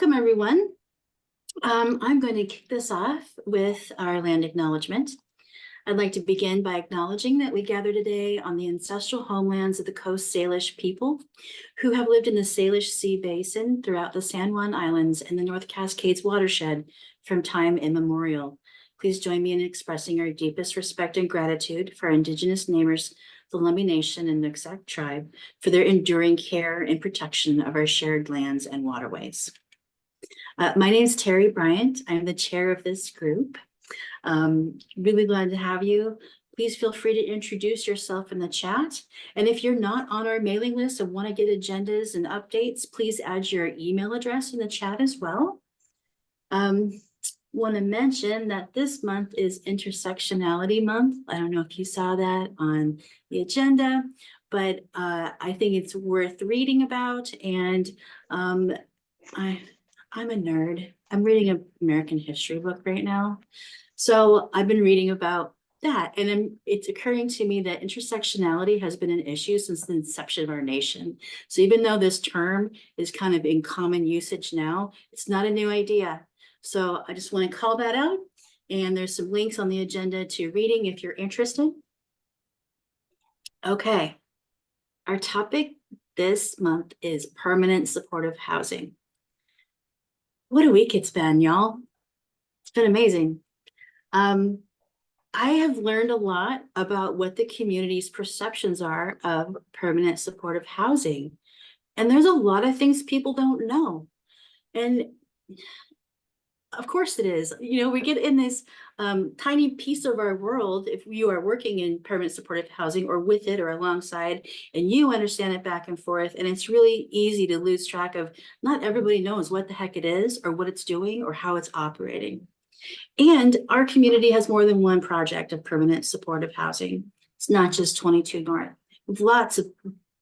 Welcome, everyone. I'm going to kick this off with our land acknowledgement. I'd like to begin by acknowledging that we gather today on the ancestral homelands of the Coast Salish people who have lived in the Salish Sea Basin throughout the San Juan Islands and the North Cascades watershed from time immemorial. Please join me in expressing our deepest respect and gratitude for our Indigenous neighbors, the Lumbee Nation and Nooksack tribe, for their enduring care and protection of our shared lands and waterways. My name is Terry Bryant. I'm the chair of this group. Really glad to have you. Please feel free to introduce yourself in the chat. And if you're not on our mailing list and want to get agendas and updates, please add your email address in the chat as well. Want to mention that this month is Intersectionality Month. I don't know if you saw that on the agenda, but I think it's worth reading about. And I'm a nerd. I'm reading an American history book right now. So I've been reading about that. And it's occurring to me that intersectionality has been an issue since the inception of our nation. So even though this term is kind of in common usage now, it's not a new idea. So I just want to call that out. And there's some links on the agenda to reading if you're interested. Okay. Our topic this month is permanent supportive housing. What a week it's been, y'all. It's been amazing. I have learned a lot about what the community's perceptions are of permanent supportive housing. And there's a lot of things people don't know. And of course it is. You know, we get in this tiny piece of our world if you are working in permanent supportive housing or with it or alongside, and you understand it back and forth. And it's really easy to lose track of not everybody knows what the heck it is or what it's doing or how it's operating. And our community has more than one project of permanent supportive housing. It's not just 22 North. We have lots of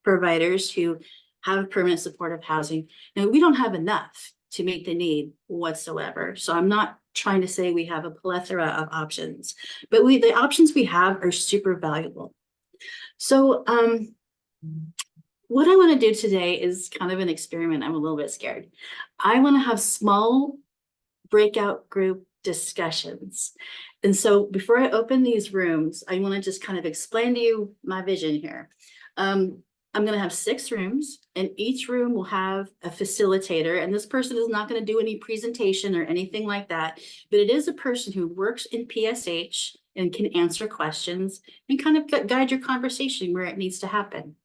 providers who have permanent supportive housing. Now, we don't have enough to meet the need whatsoever. So I'm not trying to say we have a plethora of options, but the options we have are super valuable. So what I want to do today is kind of an experiment. I'm a little bit scared. I want to have small breakout group discussions. And so before I open these rooms, I want to just kind of explain to you my vision here. I'm going to have 6 rooms, and each room will have a facilitator. And this person is not going to do any presentation or anything like that, but it is a person who works in PSH and can answer questions and kind of guide your conversation where it needs to happen.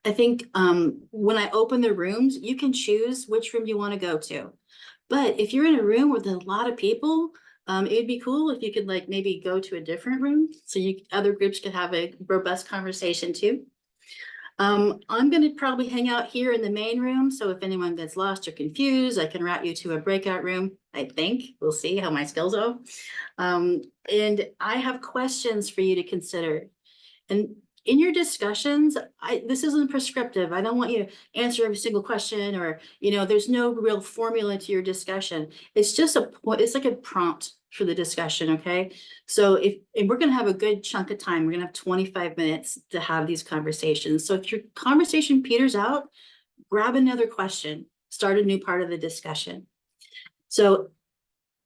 I think when I open the rooms, you can choose which room you want to go to. But if you're in a room with a lot of people, it would be cool if you could like maybe go to a different room so other groups could have a robust conversation too. I'm going to probably hang out here in the main room. So if anyone gets lost or confused, I can route you to a breakout room. I think we'll see how my skills go. And I have questions for you to consider. And in your discussions, this isn't prescriptive. I don't want you to answer every single question or, you know, there's no real formula to your discussion. It's just it's like a prompt for the discussion, okay? So if we're going to have a good chunk of time, we're going to have 25 minutes to have these conversations. So if your conversation peters out, grab another question, start a new part of the discussion. So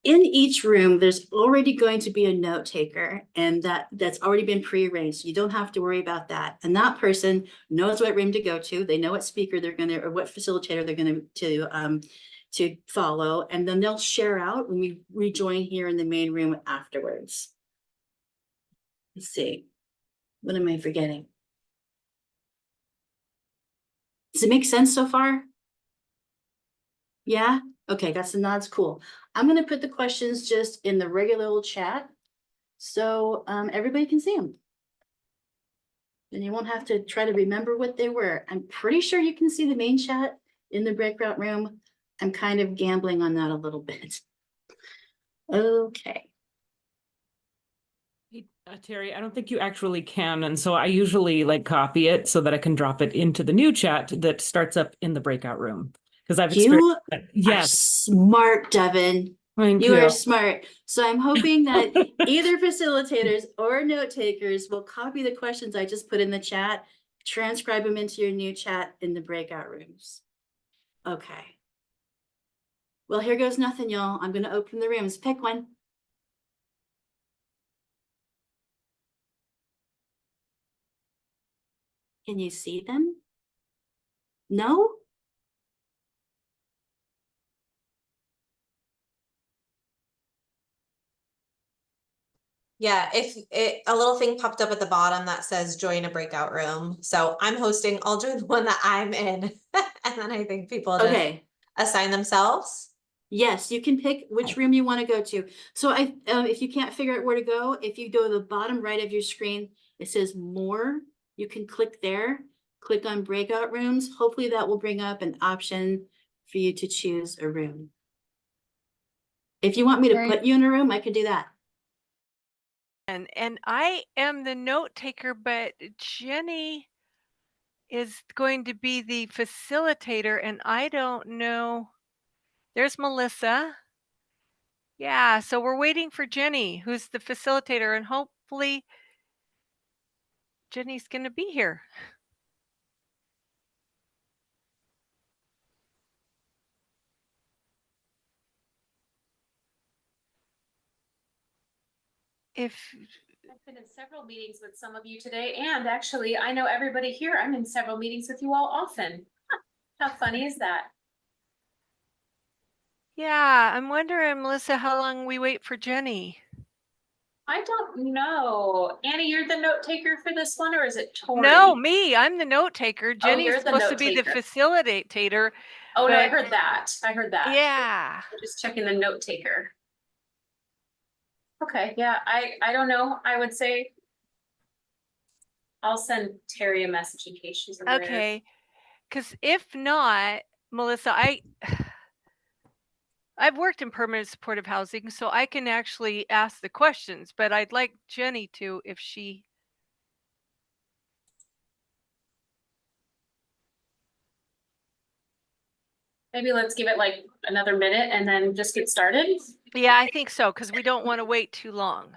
in each room, there's already going to be a note taker, and that's already been prearranged. You don't have to worry about that. And that person knows what room to go to. They know what speaker they're going to, or what facilitator they're going to follow. And then they'll share out when we rejoin here in the main room afterwards. Let's see. What am I forgetting? Does it make sense so far? Yeah? Okay, got some nods. Cool. I'm going to put the questions just in the regular old chat so everybody can see them. And you won't have to try to remember what they were. I'm pretty sure you can see the main chat in the breakout room. I'm kind of gambling on that a little bit. Okay. Terry, I don't think you actually can. And so I usually like copy it so that I can drop it into the new chat that starts up in the breakout room. Because I've experienced that. Yes. Smart, Devin. Thank you you. are smart. So I'm hoping that either facilitators or note takers will copy the questions I just put in the chat, transcribe them into your new chat in the breakout rooms. Okay. Well, here goes nothing, y'all. I'm gonna open the rooms. Pick one. Can you see them? No? Yeah, a little thing popped up at the bottom that says join a breakout room. So I'm hosting, I'll join the one that I'm in. And then I think people just Okay. assign themselves. Yes, you can pick which room you want to go to. So if you can't figure out where to go, if you go to the bottom right of your screen, it says more. You can click there, click on breakout rooms. Hopefully that will bring up an option for you to choose a room. If you want me to put you in a room, I could do that. And I am the note taker, but Jenny is going to be the facilitator, and I don't know. There's Melissa. Yeah, so we're waiting for Jenny, who's the facilitator, and hopefully Jenny's going to be here. If I've been in several meetings with some of you today, and actually, I know everybody here. I'm in several meetings with you all often. How funny is that? Yeah, I'm wondering, Melissa, how long we wait for Jenny. I don't know. Annie, you're the note taker for this one, or is it Tori? No, me. I'm the note taker. Jenny's you're the supposed to note be the taker. facilitator. Oh, no, I but- heard that. I heard that. Yeah. I'm just checking the note taker. Okay, yeah, I don't know. I would say I'll send Terry a message in case she's aware. Okay. Because if not, Melissa, I've worked in permanent supportive housing, so I can actually ask the questions, but I'd like Jenny to, if she. Maybe let's give it like another minute and then just get started. Yeah, I think so, because we don't want to wait too long.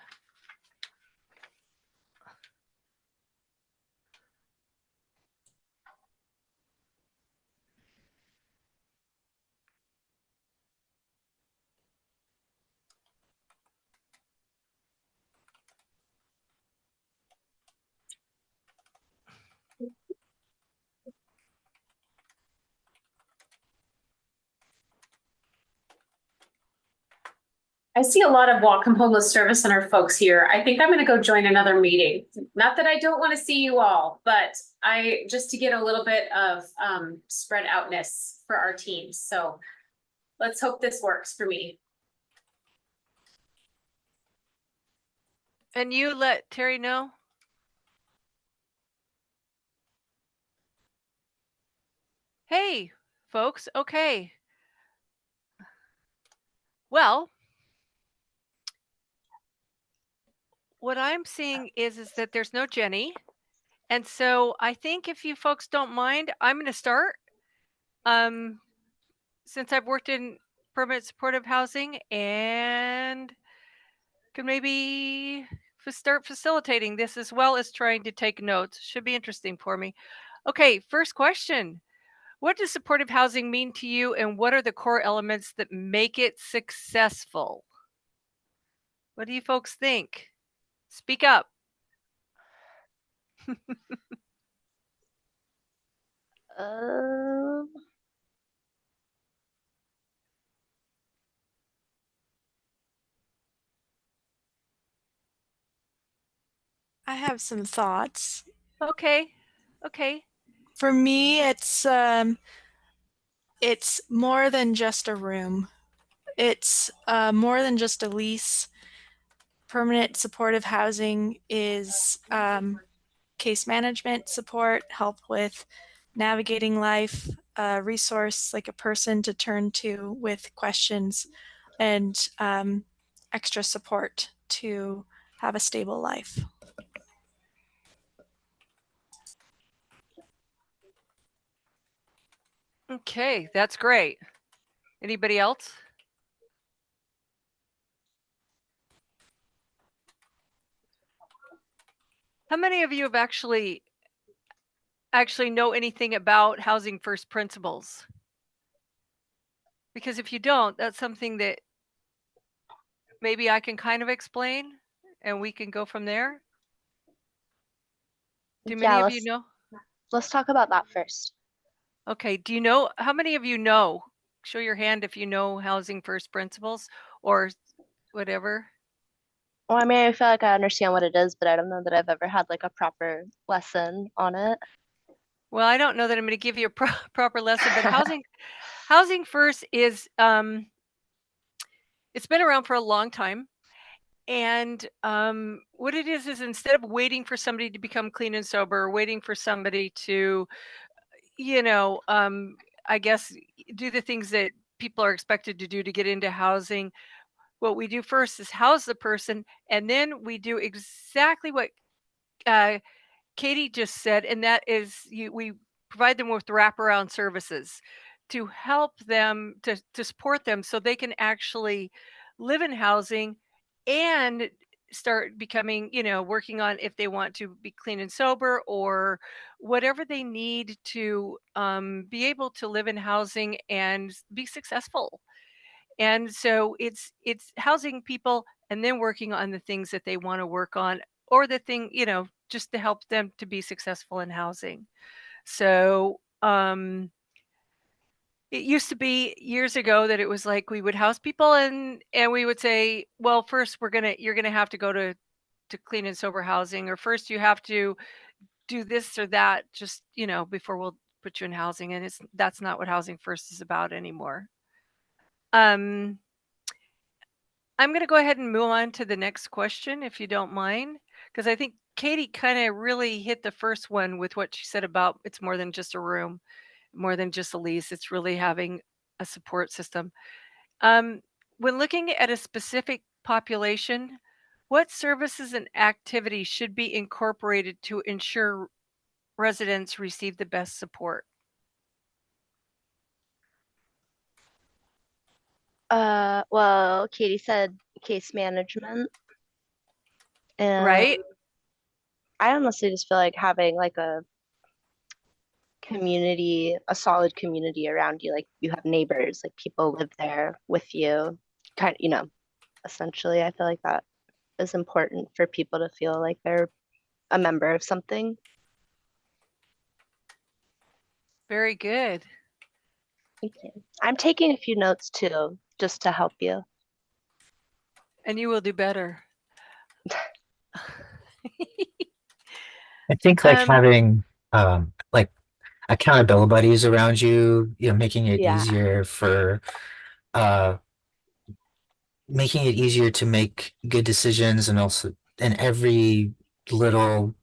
I see a lot of Whatcom Homeless Service Center folks here. I think I'm gonna go join another meeting. Not that I don't want to see you all, but just to get a little bit of spread outness for our teams. So let's hope this works for me. And you let Terry know? Hey, folks, okay. Well, what I'm seeing is that there's no Jenny. And so I think if you folks don't mind, I'm going to start. Since I've worked in permanent supportive housing and can maybe start facilitating this as well as trying to take notes. Should be interesting for me. Okay, first question. What does supportive housing mean to you, and what are the core elements that make it successful? What do you folks think? Speak up. I have some thoughts. Okay. For me, it's more than just a room. It's more than just a lease. Permanent supportive housing is case management support, help with navigating life, a resource like a person to turn to with questions, and extra support to have a stable life. Okay, that's great. Anybody else? How many of you have actually know anything about housing first principles? Because if you don't, that's something that maybe I can kind of explain and we can go from there. Do many Yeah, of you know? let's talk about that first. Okay, do you know, how many of you know? Show your hand if you know housing first principles or whatever. Well, I mean, I feel like I understand what it is, but I don't know that I've ever had like a proper lesson on it. Well, I don't know that I'm going to give you a proper lesson, but housing first is it's been around for a long time. And what it is instead of waiting for somebody to become clean and sober, or waiting for somebody to, I guess, do the things that people are expected to do to get into housing, what we do first is house the person, and then we do exactly what uh, Katie just said, and that is we provide them with wraparound services to help them to support them so they can actually live in housing and start becoming, working on if they want to be clean and sober or whatever they need to be able to live in housing and be successful. And so it's housing people and then working on the things that they want to work on or the thing, just to help them to be successful in housing. So it used to be years ago that it was like we would house people and we would say, well, first you're gonna have to go to clean and sober housing, or first you have to do this or that, just before we'll put you in housing. And that's not what housing first is about anymore. um I'm going to go ahead and move on to the next question, if you don't mind, because I think Katie kind of really hit the first one with what she said about it's more than just a room, more than just a lease. It's really having a support system. When looking at a specific population, what services and activities should be incorporated to ensure residents receive the best support? Well, Katie said case management, and Right? I honestly just feel like having like a community, a solid community around you, like you have neighbors, like people live there with you, essentially, I feel like that is important for people to feel like they're a member of something. Very good. Thank you. I'm taking a few notes too, just to help you. And you will do better. I think like Um, having like accountability buddies around you, making it Yeah. easier for uh making it easier to make good decisions, and also and every little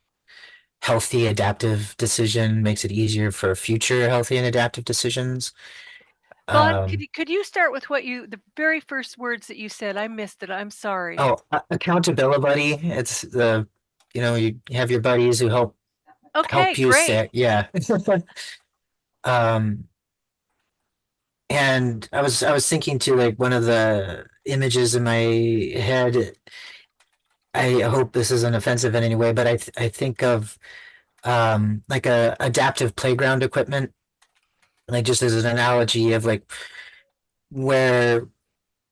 healthy adaptive decision makes it easier for future healthy and adaptive decisions. Vaughn, Um could you start with the very first words that you said? I missed it. I'm sorry. accountability buddy, it's the you have your buddies who Okay, help you great. stay, yeah. um And I was thinking too, like one of the images in my head. I hope this isn't offensive in any way, but I think of like a adaptive playground equipment, like just as an analogy of like where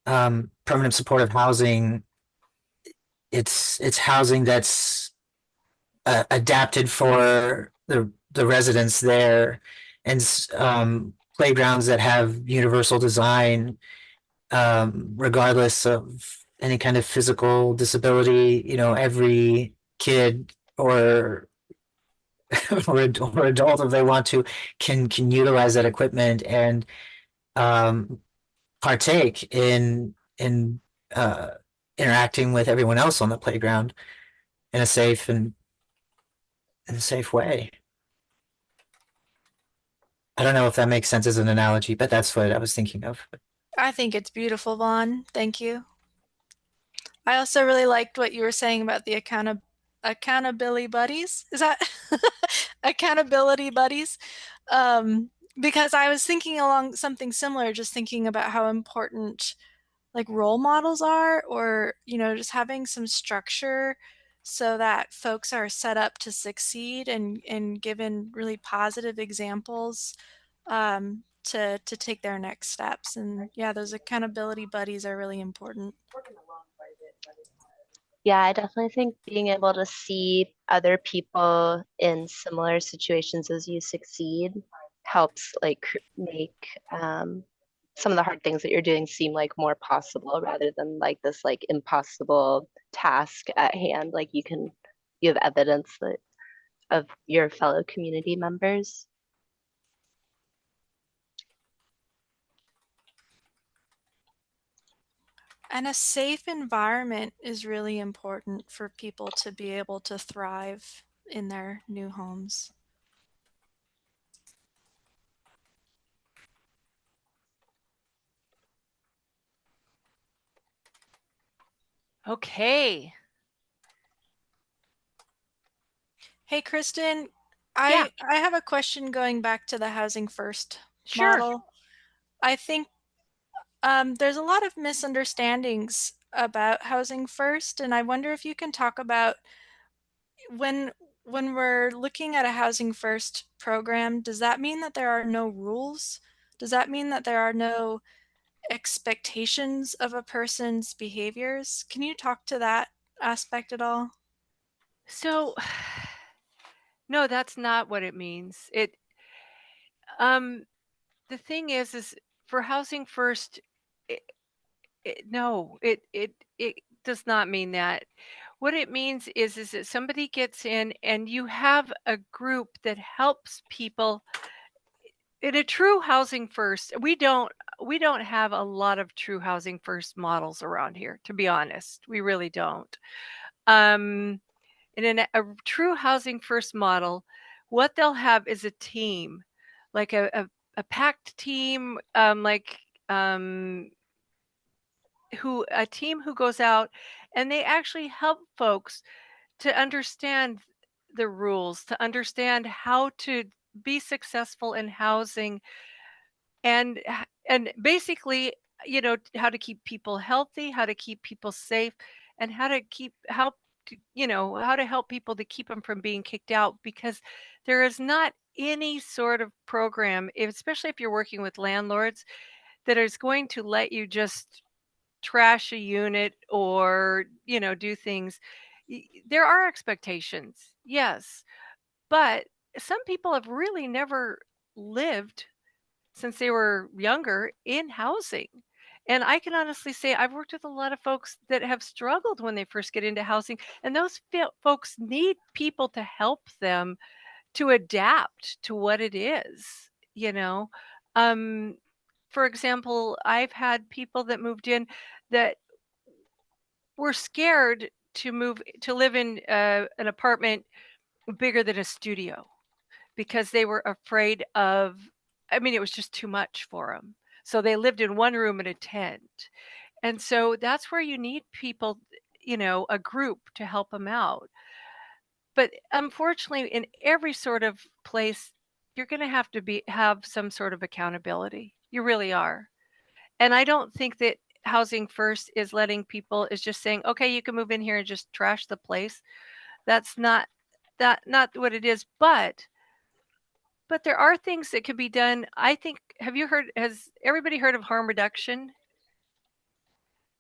permanent supportive housing, it's housing that's adapted for the residents there, and playgrounds that have universal design, regardless of any kind of physical disability. Every kid or or adult, if they want to, can utilize that equipment and um, partake in uh, interacting with everyone else on the playground in a safe way. I don't know if that makes sense as an analogy, but that's what I was thinking of. I think it's beautiful, Vaughn. Thank you. I also really liked what you were saying about the accountability buddies. Is that accountability buddies? Because I was thinking along something similar, just thinking about how important like role models are, or just having some structure so that folks are set up to succeed and given really positive examples to take their next steps. And yeah, those accountability buddies are really important. Yeah, I definitely think being able to see other people in similar situations as you succeed helps like make some of the hard things that you're doing seem like more possible rather than like this like impossible task at hand. Like you have evidence that of your fellow community members. And a safe environment is really important for people to be able to thrive in their new homes. Okay. Hey, Kristen, Yeah. I have a question going back to the housing first Sure. model. I think there's a lot of misunderstandings about housing first, and I wonder if you can talk about when we're looking at a housing first program, does that mean that there are no rules? Does that mean that there are no expectations of a person's behaviors? Can you talk to that aspect at all? So, no, that's not what it means. Um, the thing is for housing first, it, no, it does not mean that. What it means is that somebody gets in and you have a group that helps people in a true housing first. We don't have a lot of true housing first models around here, to be honest. We really don't. Um, in a true housing first model, what they'll have is a team, like a packed team, um, a team who goes out and they actually help folks to understand the rules, to understand how to be successful in housing and basically, how to keep people healthy, how to keep people safe, and how to how to help people to keep them from being kicked out because there is not any sort of program, especially if you're working with landlords, that is going to let you just trash a unit or, do things. There are expectations, yes, but some people have really never lived since they were younger in housing. And I can honestly say I've worked with a lot of folks that have struggled when they first get into housing, and those folks need people to help them to adapt to what it is, you know. Um, for example, I've had people that moved in that were scared to move to live in an apartment bigger than a studio because they were afraid of, I mean, it was just too much for them. So they lived in one room in a tent. And so that's where you need people, a group to help them out. But unfortunately, in every sort of place, you're going to have to have some sort of accountability. You really are. And I don't think that housing first is letting people is just saying, okay, you can move in here and just trash the place. That's not what it is. But there are things that could be done. I think, has everybody heard of harm reduction?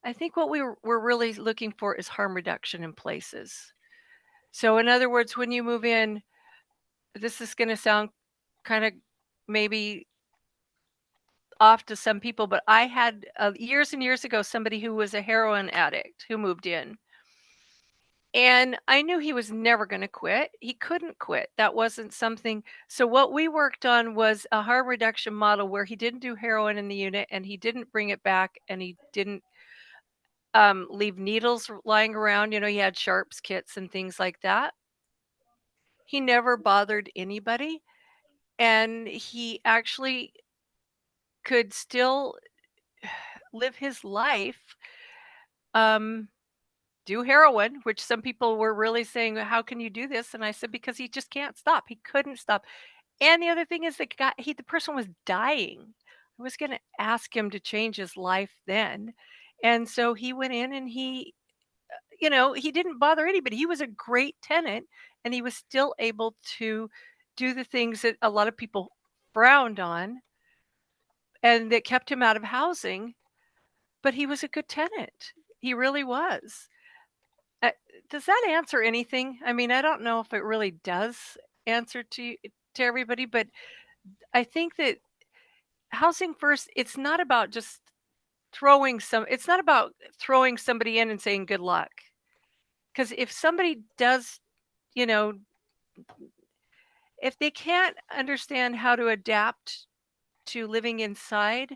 I think what we're really looking for is harm reduction in places. So in other words, when you move in, this is going to sound kind of maybe off to some people, but I had years and years ago somebody who was a heroin addict who moved in. And I knew he was never going to quit. He couldn't quit. That wasn't something. So, what we worked on was a harm reduction model where he didn't do heroin in the unit and he didn't bring it back and he didn't leave needles lying around. He had sharps kits and things like that. He never bothered anybody. And he actually could still live his life, do heroin, which some people were really saying, how can you do this? And I said, because he just can't stop. He couldn't stop. And the other thing is the person was dying. I was going to ask him to change his life then. And so he went in and he didn't bother anybody. He was a great tenant and he was still able to do the things that a lot of people frowned on. and that kept him out of housing, but he was a good tenant. He really was. Does that answer anything? I mean, I don't know if it really does answer to everybody, but I think that housing first, it's not about just it's not about throwing somebody in and saying good luck. Because if somebody does, you know, if they can't understand how to adapt to living inside,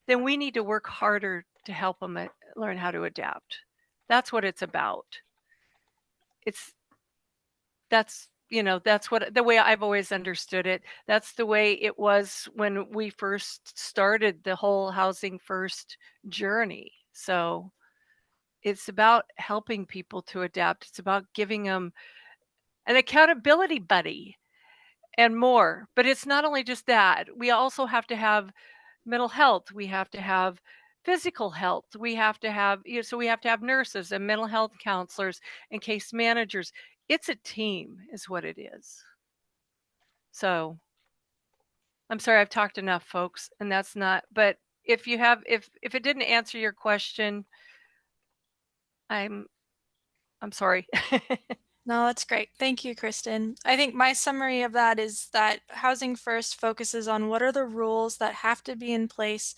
then we need to work harder to help them learn how to adapt. That's what it's about. That's that's what the way I've always understood it. That's the way it was when we first started the whole housing first journey. So it's about helping people to adapt. It's about giving them an accountability buddy and more. But it's not only just that. We also have to have mental health. We have to have physical health. We have to have, so we have to have nurses and mental health counselors and case managers. It's a team, is what it is. So I'm sorry, I've talked enough, folks, and that's not, but if you have, if it didn't answer your question, I'm sorry. No, that's great. Thank you, Kristen. I think my summary of that is that Housing First focuses on what are the rules that have to be in place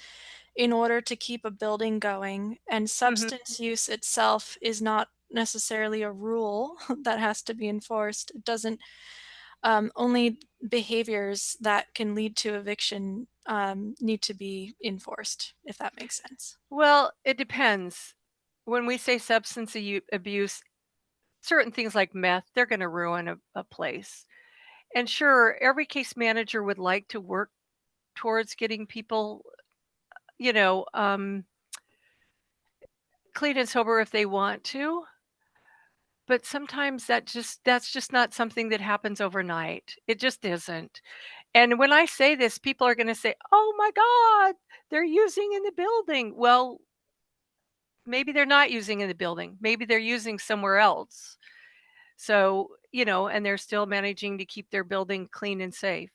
in order to keep a building going, and substance use itself is not necessarily a rule that has to be enforced. It doesn't, only behaviors that can lead to eviction need to be enforced, if that makes sense. Well, it depends. When we say substance abuse, certain things like meth, they're going to ruin a place. And sure, every case manager would like to work towards getting people, clean and sober if they want to. But sometimes that's just not something that happens overnight. It just isn't. And when I say this, people are going to say, "Oh my God, they're using in the building." Well, maybe they're not using in the building. Maybe they're using somewhere else. So, and they're still managing to keep their building clean and safe.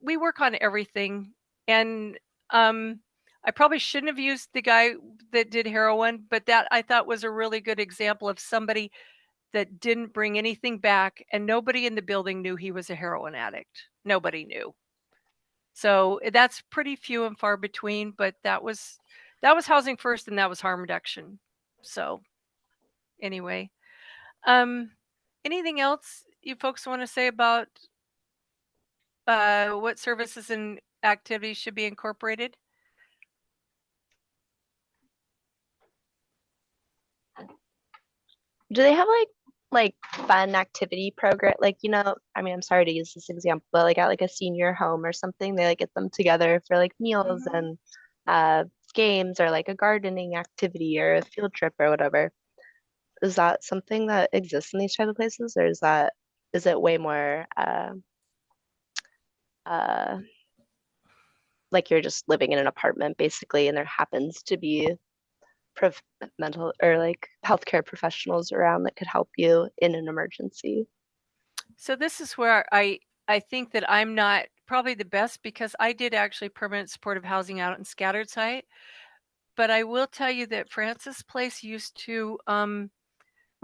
We work on everything. And I probably shouldn't have used the guy that did heroin, but that I thought was a really good example of somebody that didn't bring anything back, and nobody in the building knew he was a heroin addict. Nobody knew. So that's pretty few and far between, but that was housing first, and that was harm reduction. So anyway, anything else you folks want to say about what services and activities should be incorporated? Do they have like fun activity program? Like, I mean, I'm sorry to use this example, but like at like a senior home or something, they like get them together for like meals and games, or like a gardening activity or a field trip or whatever. Is that something that exists in these type of places, or is it way more like you're just living in an apartment basically, and there happens to be mental or like healthcare professionals around that could help you in an emergency? So this is where I think that I'm not probably the best, because I did actually permanent supportive housing out in scattered site. But I will tell you that Francis Place used to, when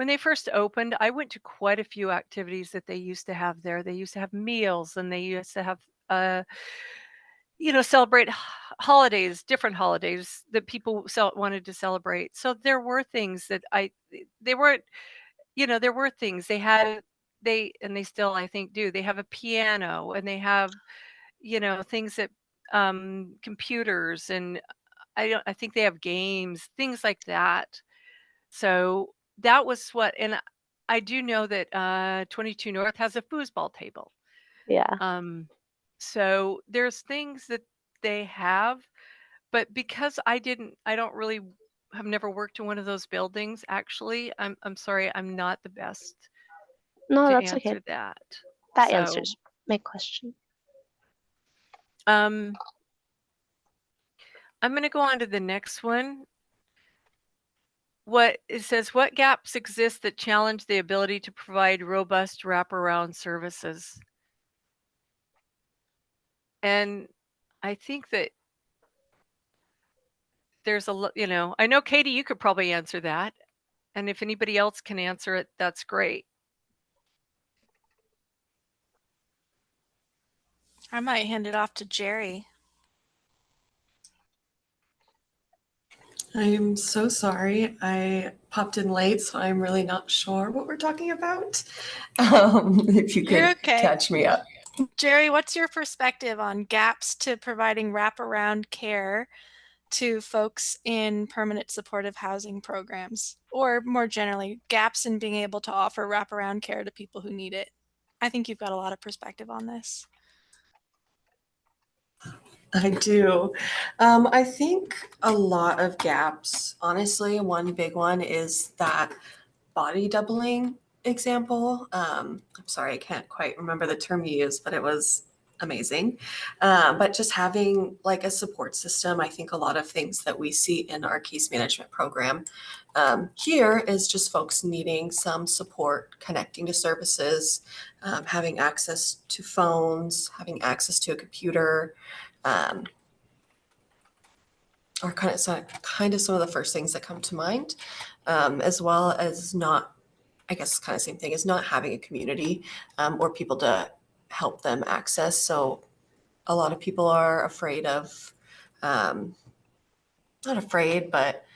they first opened, I went to quite a few activities that they used to have there. They used to have meals, and they used to have, celebrate holidays, different holidays that people wanted to celebrate. So there were things that they weren't, there were things and they still, I think, do. They have a piano, and they have, things that, computers, and I think they have games, things like that. So that was and I do know that 22 North has a foosball table. Yeah. So there's things that they have, but because I don't really have never worked in one of those buildings, actually, I'm sorry, I'm not the best No, to that's okay. answer that. That So, answers my question. I'm going to go on to the next one. It says, what gaps exist that challenge the ability to provide robust wraparound services? And I think that there's I know Katie, you could probably answer that. And if anybody else can answer it, that's great. I might hand it off to Jerry. I'm so sorry. I popped in late, so I'm really not sure what we're talking about. If you You're could okay. catch me up. Jerry, what's your perspective on gaps to providing wraparound care to folks in permanent supportive housing programs, or more generally, gaps in being able to offer wraparound care to people who need it? I think you've got a lot of perspective on this. I do. I think a lot of gaps, honestly, one big one is that body doubling example. I'm sorry, I can't quite remember the term you used, but it was amazing. But just having like a support system, I think a lot of things that we see in our case management program here is just folks needing some support connecting to services, having access to phones, having access to a computer, are kind of some of the first things that come to mind, as well as not, I guess, kind of same thing as not having a community or people to help them access. So a lot of people are afraid of, not afraid, but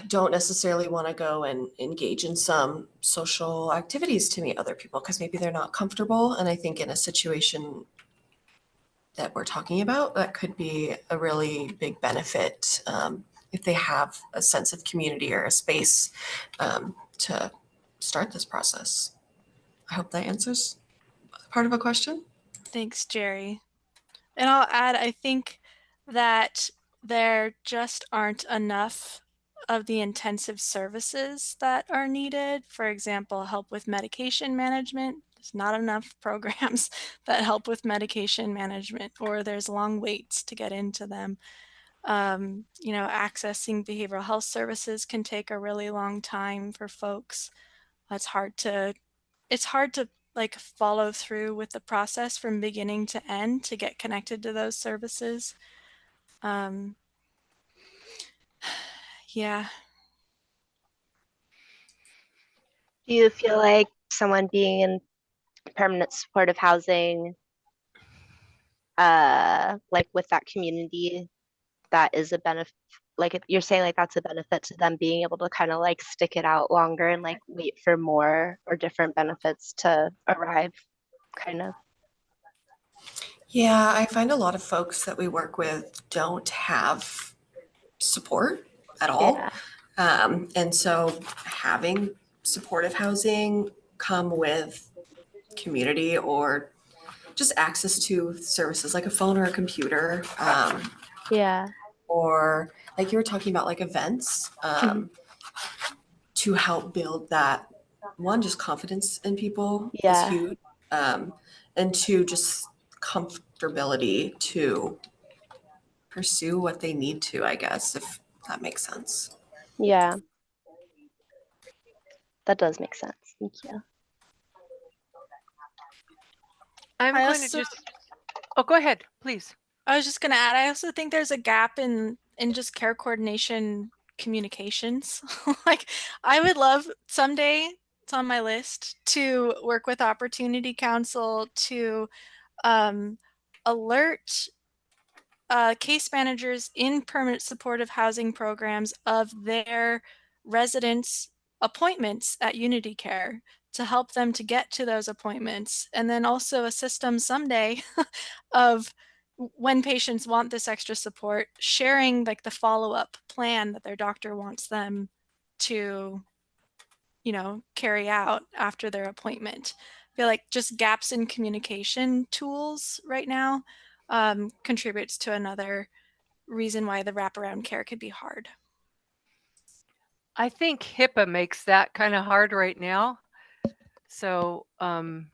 don't necessarily want to go and engage in some social activities to meet other people because maybe they're not comfortable. And I think in a situation that we're talking about, that could be a really big benefit if they have a sense of community or a space to start this process. I hope that answers part of a question. Thanks, Jerry. And I'll add, I think that there just aren't enough of the intensive services that are needed. For example, help with medication management. There's not enough programs that help with medication management, or there's long waits to get into them. Accessing behavioral health services can take a really long time for folks. It's hard to like follow through with the process from beginning to end to get connected to those services. Yeah. Do you feel like someone being in permanent supportive housing, like with that community, that is a benefit? Like you're saying, like that's a benefit to them being able to kind of like stick it out longer and like wait for more or different benefits to arrive, kind of. Yeah, I find a lot of folks that we work with don't have support at all. Yeah. And so having supportive housing come with community or just access to services like a phone or a computer, Yeah. or like you were talking about, like events, to help build that, one, just confidence in people is Yeah. huge, and two, just comfortability to pursue what they need to, I guess, if that makes sense. Yeah. That does make sense. Thank you. Oh, go ahead, please. I was just going to add, I also think there's a gap in just care coordination communications. Like, I would love someday, it's on my list, to work with Opportunity Council to alert case managers in permanent supportive housing programs of their residents' appointments at Unity Care to help them to get to those appointments, and then also a system someday of when patients want this extra support, sharing like the follow-up plan that their doctor wants them to, carry out after their appointment. I feel like just gaps in communication tools right now contributes to another reason why the wraparound care could be hard. I think HIPAA makes that kind of hard right now. So, one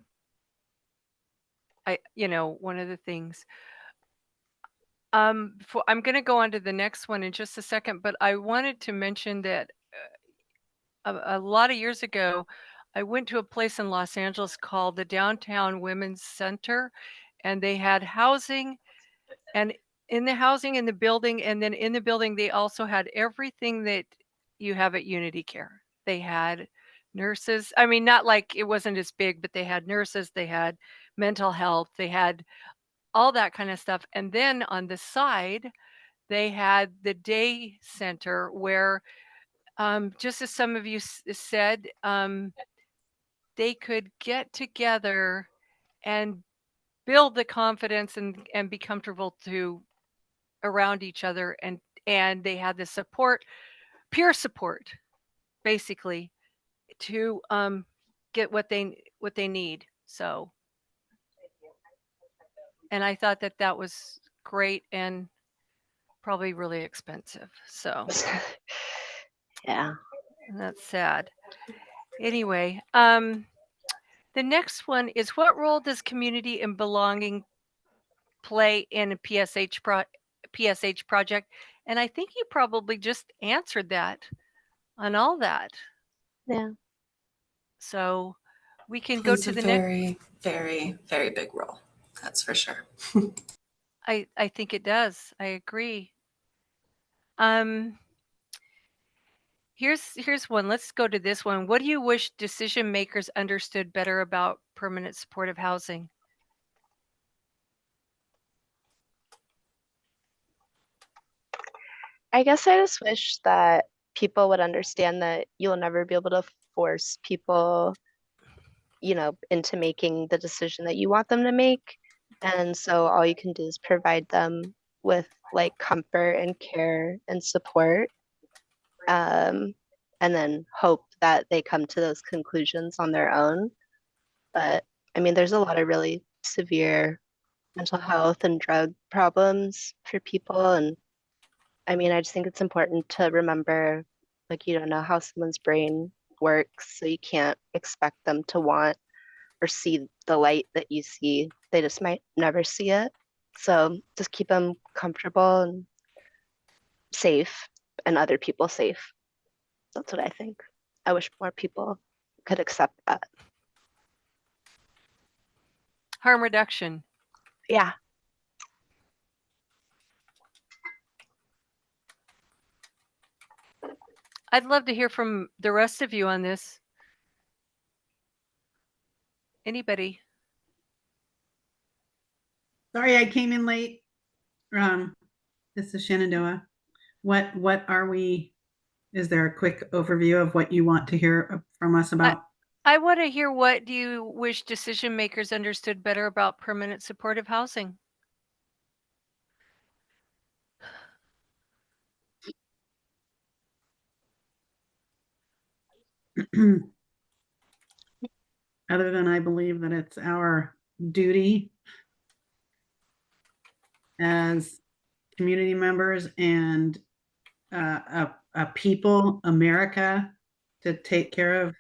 of the things, I'm going to go on to the next one in just a second, but I wanted to mention that a lot of years ago, I went to a place in Los Angeles called the Downtown Women's Center, and they had housing and in the housing, in the building, and then in the building, they also had everything that you have at Unity Care. They had nurses. I mean, not like it wasn't as big, but they had nurses, they had mental health, they had all that kind of stuff. And then on the side, they had the day center where, just as some of you said, they could get together and build the confidence and be comfortable to around each other, and they had the support, peer support, basically, to get what they need. So, and I thought that that was great and probably really expensive. So Yeah. that's sad. Anyway, the next one is, what role does community and belonging play in a PSH project? And I think you probably just answered that on all that. Yeah. So we can go Plays to a the next. very, very, very big role. That's for sure. I think it does. I agree. Here's one. Let's go to this one. What do you wish decision makers understood better about permanent supportive housing? I guess I just wish that people would understand that you'll never be able to force people, you know, into making the decision that you want them to make. And so all you can do is provide them with like comfort and care and support. And then hope that they come to those conclusions on their own. But I mean, there's a lot of really severe mental health and drug problems for people. And I mean, I just think it's important to remember, like, you don't know how someone's brain works, so you can't expect them to want or see the light that you see. They just might never see it. So just keep them comfortable and safe, and other people safe. That's what I think. I wish more people could accept that. Harm reduction. Yeah. I'd love to hear from the rest of you on this. Anybody? Sorry, I came in late. This is Shenandoah. What are we? Is there a quick overview of what you want to hear from us about? I want to hear, what do you wish decision makers understood better about permanent supportive housing? Other than I believe that it's our duty as community members and a people, America, to take care of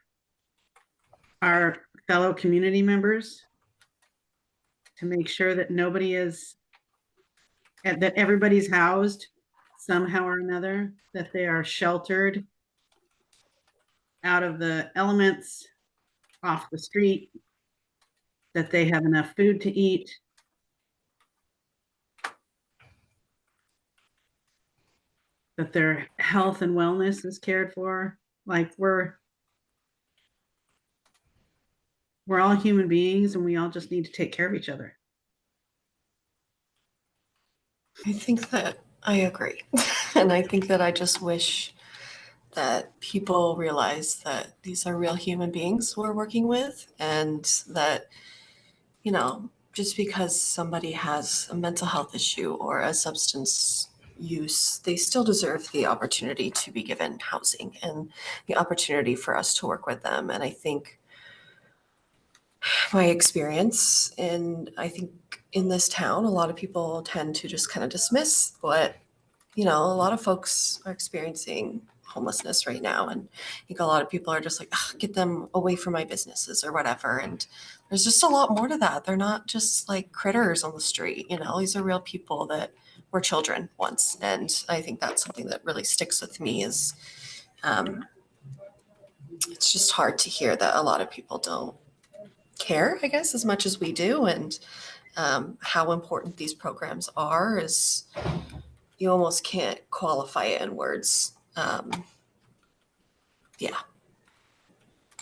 our fellow community members, to make sure that nobody is, that everybody's housed somehow or another, that they are sheltered out of the elements, off the street, that they have enough food to eat, that their health and wellness is cared for. Like, we're all human beings, and we all just need to take care of each other. I think that I agree. And I think that I just wish that people realize that these are real human beings we're working with, and that, you know, just because somebody has a mental health issue or a substance use, they still deserve the opportunity to be given housing and the opportunity for us to work with them. And I think my experience, and I think in this town, a lot of people tend to just kind of dismiss what, you know, a lot of folks are experiencing homelessness right now. And I think a lot of people are just like, get them away from my businesses or whatever. And there's just a lot more to that. They're not just like critters on the street, you know, these are real people that were children once. And I think that's something that really sticks with me is it's just hard to hear that a lot of people don't care, I guess, as much as we do. And how important these programs are is you almost can't qualify it in words. Yeah.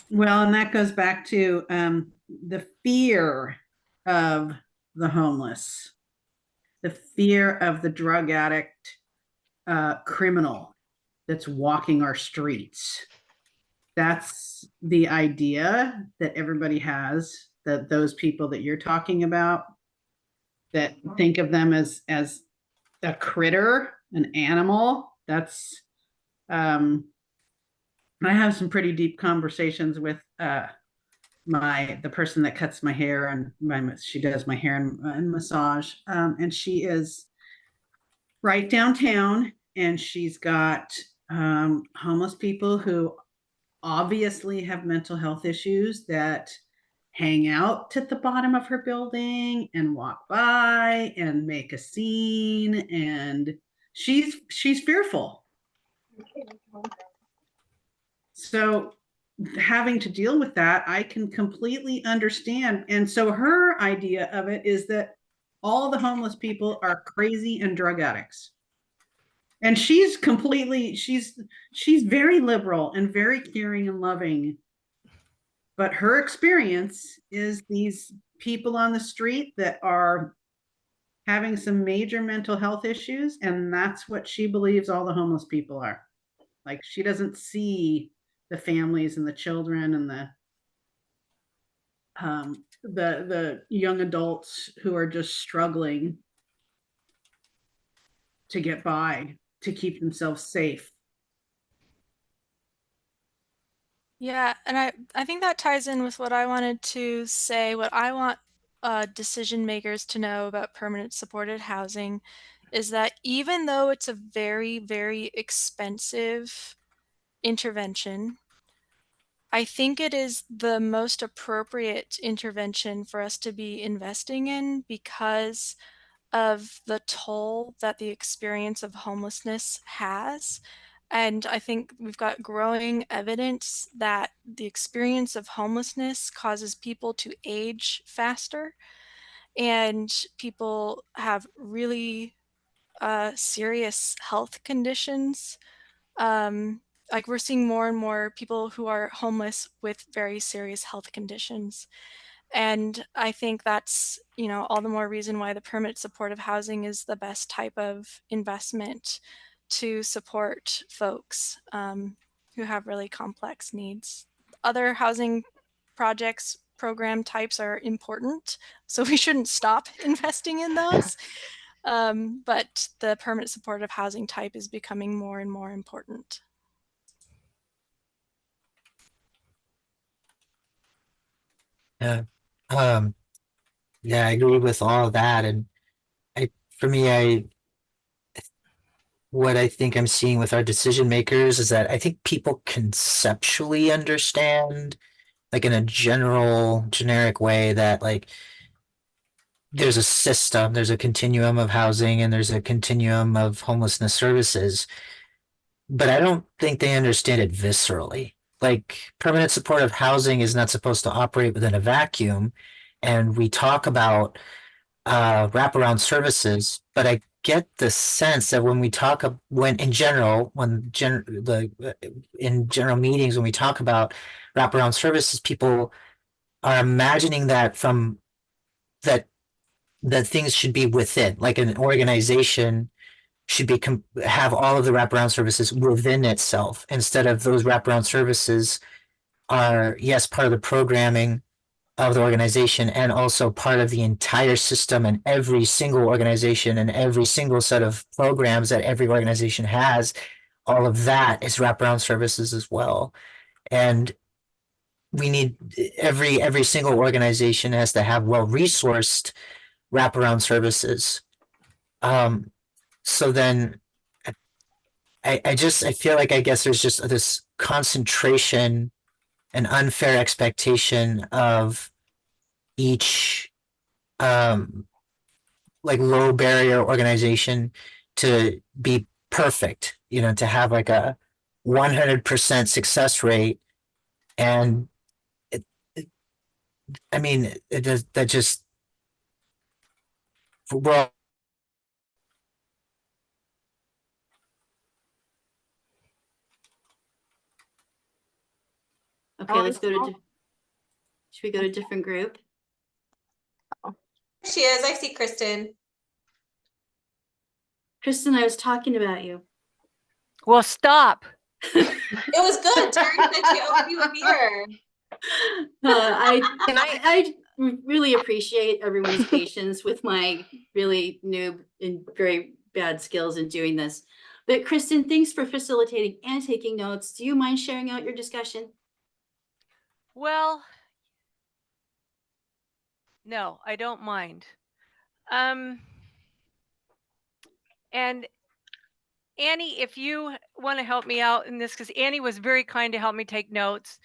Well, and that goes back to the fear of the homeless, the fear of the drug addict, criminal that's walking our streets. That's the idea that everybody has, that those people that you're talking about, that think of them as a critter, an animal. That's I have some pretty deep conversations with the person that cuts my hair, and she does my hair and massage, and she is right downtown, and she's got homeless people who obviously have mental health issues that hang out at the bottom of her building and walk by and make a scene, and she's fearful. So having to deal with that, I can completely understand. And so her idea of it is that all the homeless people are crazy and drug addicts. And she's very liberal and very caring and loving. But her experience is these people on the street that are having some major mental health issues, and that's what she believes all the homeless people are. Like, she doesn't see the families and the children and the young adults who are just struggling to get by, to keep themselves safe. Yeah, and I think that ties in with what I wanted to say. What I want decision makers to know about permanent supported housing is that even though it's a very, very expensive intervention, I think it is the most appropriate intervention for us to be investing in because of the toll that the experience of homelessness has. And I think we've got growing evidence that the experience of homelessness causes people to age faster, and people have really serious health conditions. Like, we're seeing more and more people who are homeless with very serious health conditions. And I think that's, all the more reason why the permanent supportive housing is the best type of investment to support folks who have really complex needs. Other housing projects, program types are important, so we shouldn't stop investing in those. But the permanent supportive housing type is becoming more and more important. Yeah. Yeah, I agree with all of that. And for me, what I think I'm seeing with our decision makers is that I think people conceptually understand, like in a generic way, that like there's a system, there's a continuum of housing, and there's a continuum of homelessness services. But I don't think they understand it viscerally. Like, permanent supportive housing is not supposed to operate within a vacuum. And we talk about wraparound services, but I get the sense that when we talk in general meetings, when we talk about wraparound services, people are imagining that that things should be within, like an organization should have all of the wraparound services within itself, instead of those wraparound services are, yes, part of the programming of the organization and also part of the entire system, and every single organization and every single set of programs that every organization has, all of that is wraparound services as well. And we need every single organization has to have well-resourced wraparound services. So then I feel like, I guess there's just this concentration and unfair expectation of each like low barrier organization to be perfect, to have like a 100% success rate. And I mean, that just well, Okay, let's go to, should we go to a different group? She is. I see Kristen. Kristen, I was talking about you. Well, stop. It was good. Terry said she hoped you would be here. I really appreciate everyone's patience with my really noob and very bad skills in doing this. But Kristen, thanks for facilitating and taking notes. Do you mind sharing out your discussion? Well, no, I don't mind. And Annie, if you want to help me out in this, because Annie was very kind to help me take notes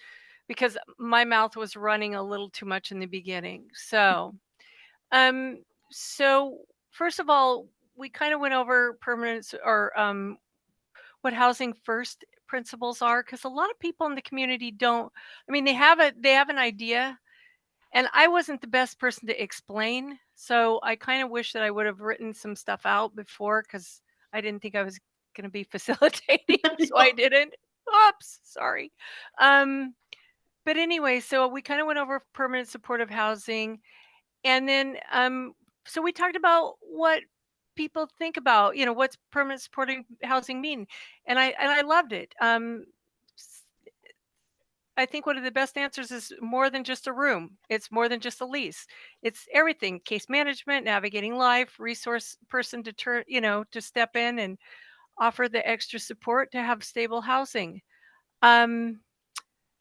because my mouth was running a little too much in the beginning. So, so first of all, we kind of went over permanence or what housing first principles are, because a lot of people in the community don't. I mean, they have an idea, and I wasn't the best person to explain. So I kind of wish that I would have written some stuff out before, because I didn't think I was going to be facilitating, so I didn't. Oops, sorry. But anyway, so we kind of went over permanent supportive housing, and then so we talked about what people think about, what's permanent supportive housing mean, and I loved it. I think one of the best answers is more than just a room. It's more than just a lease. It's everything: case management, navigating life, resource person to to step in and offer the extra support to have stable housing.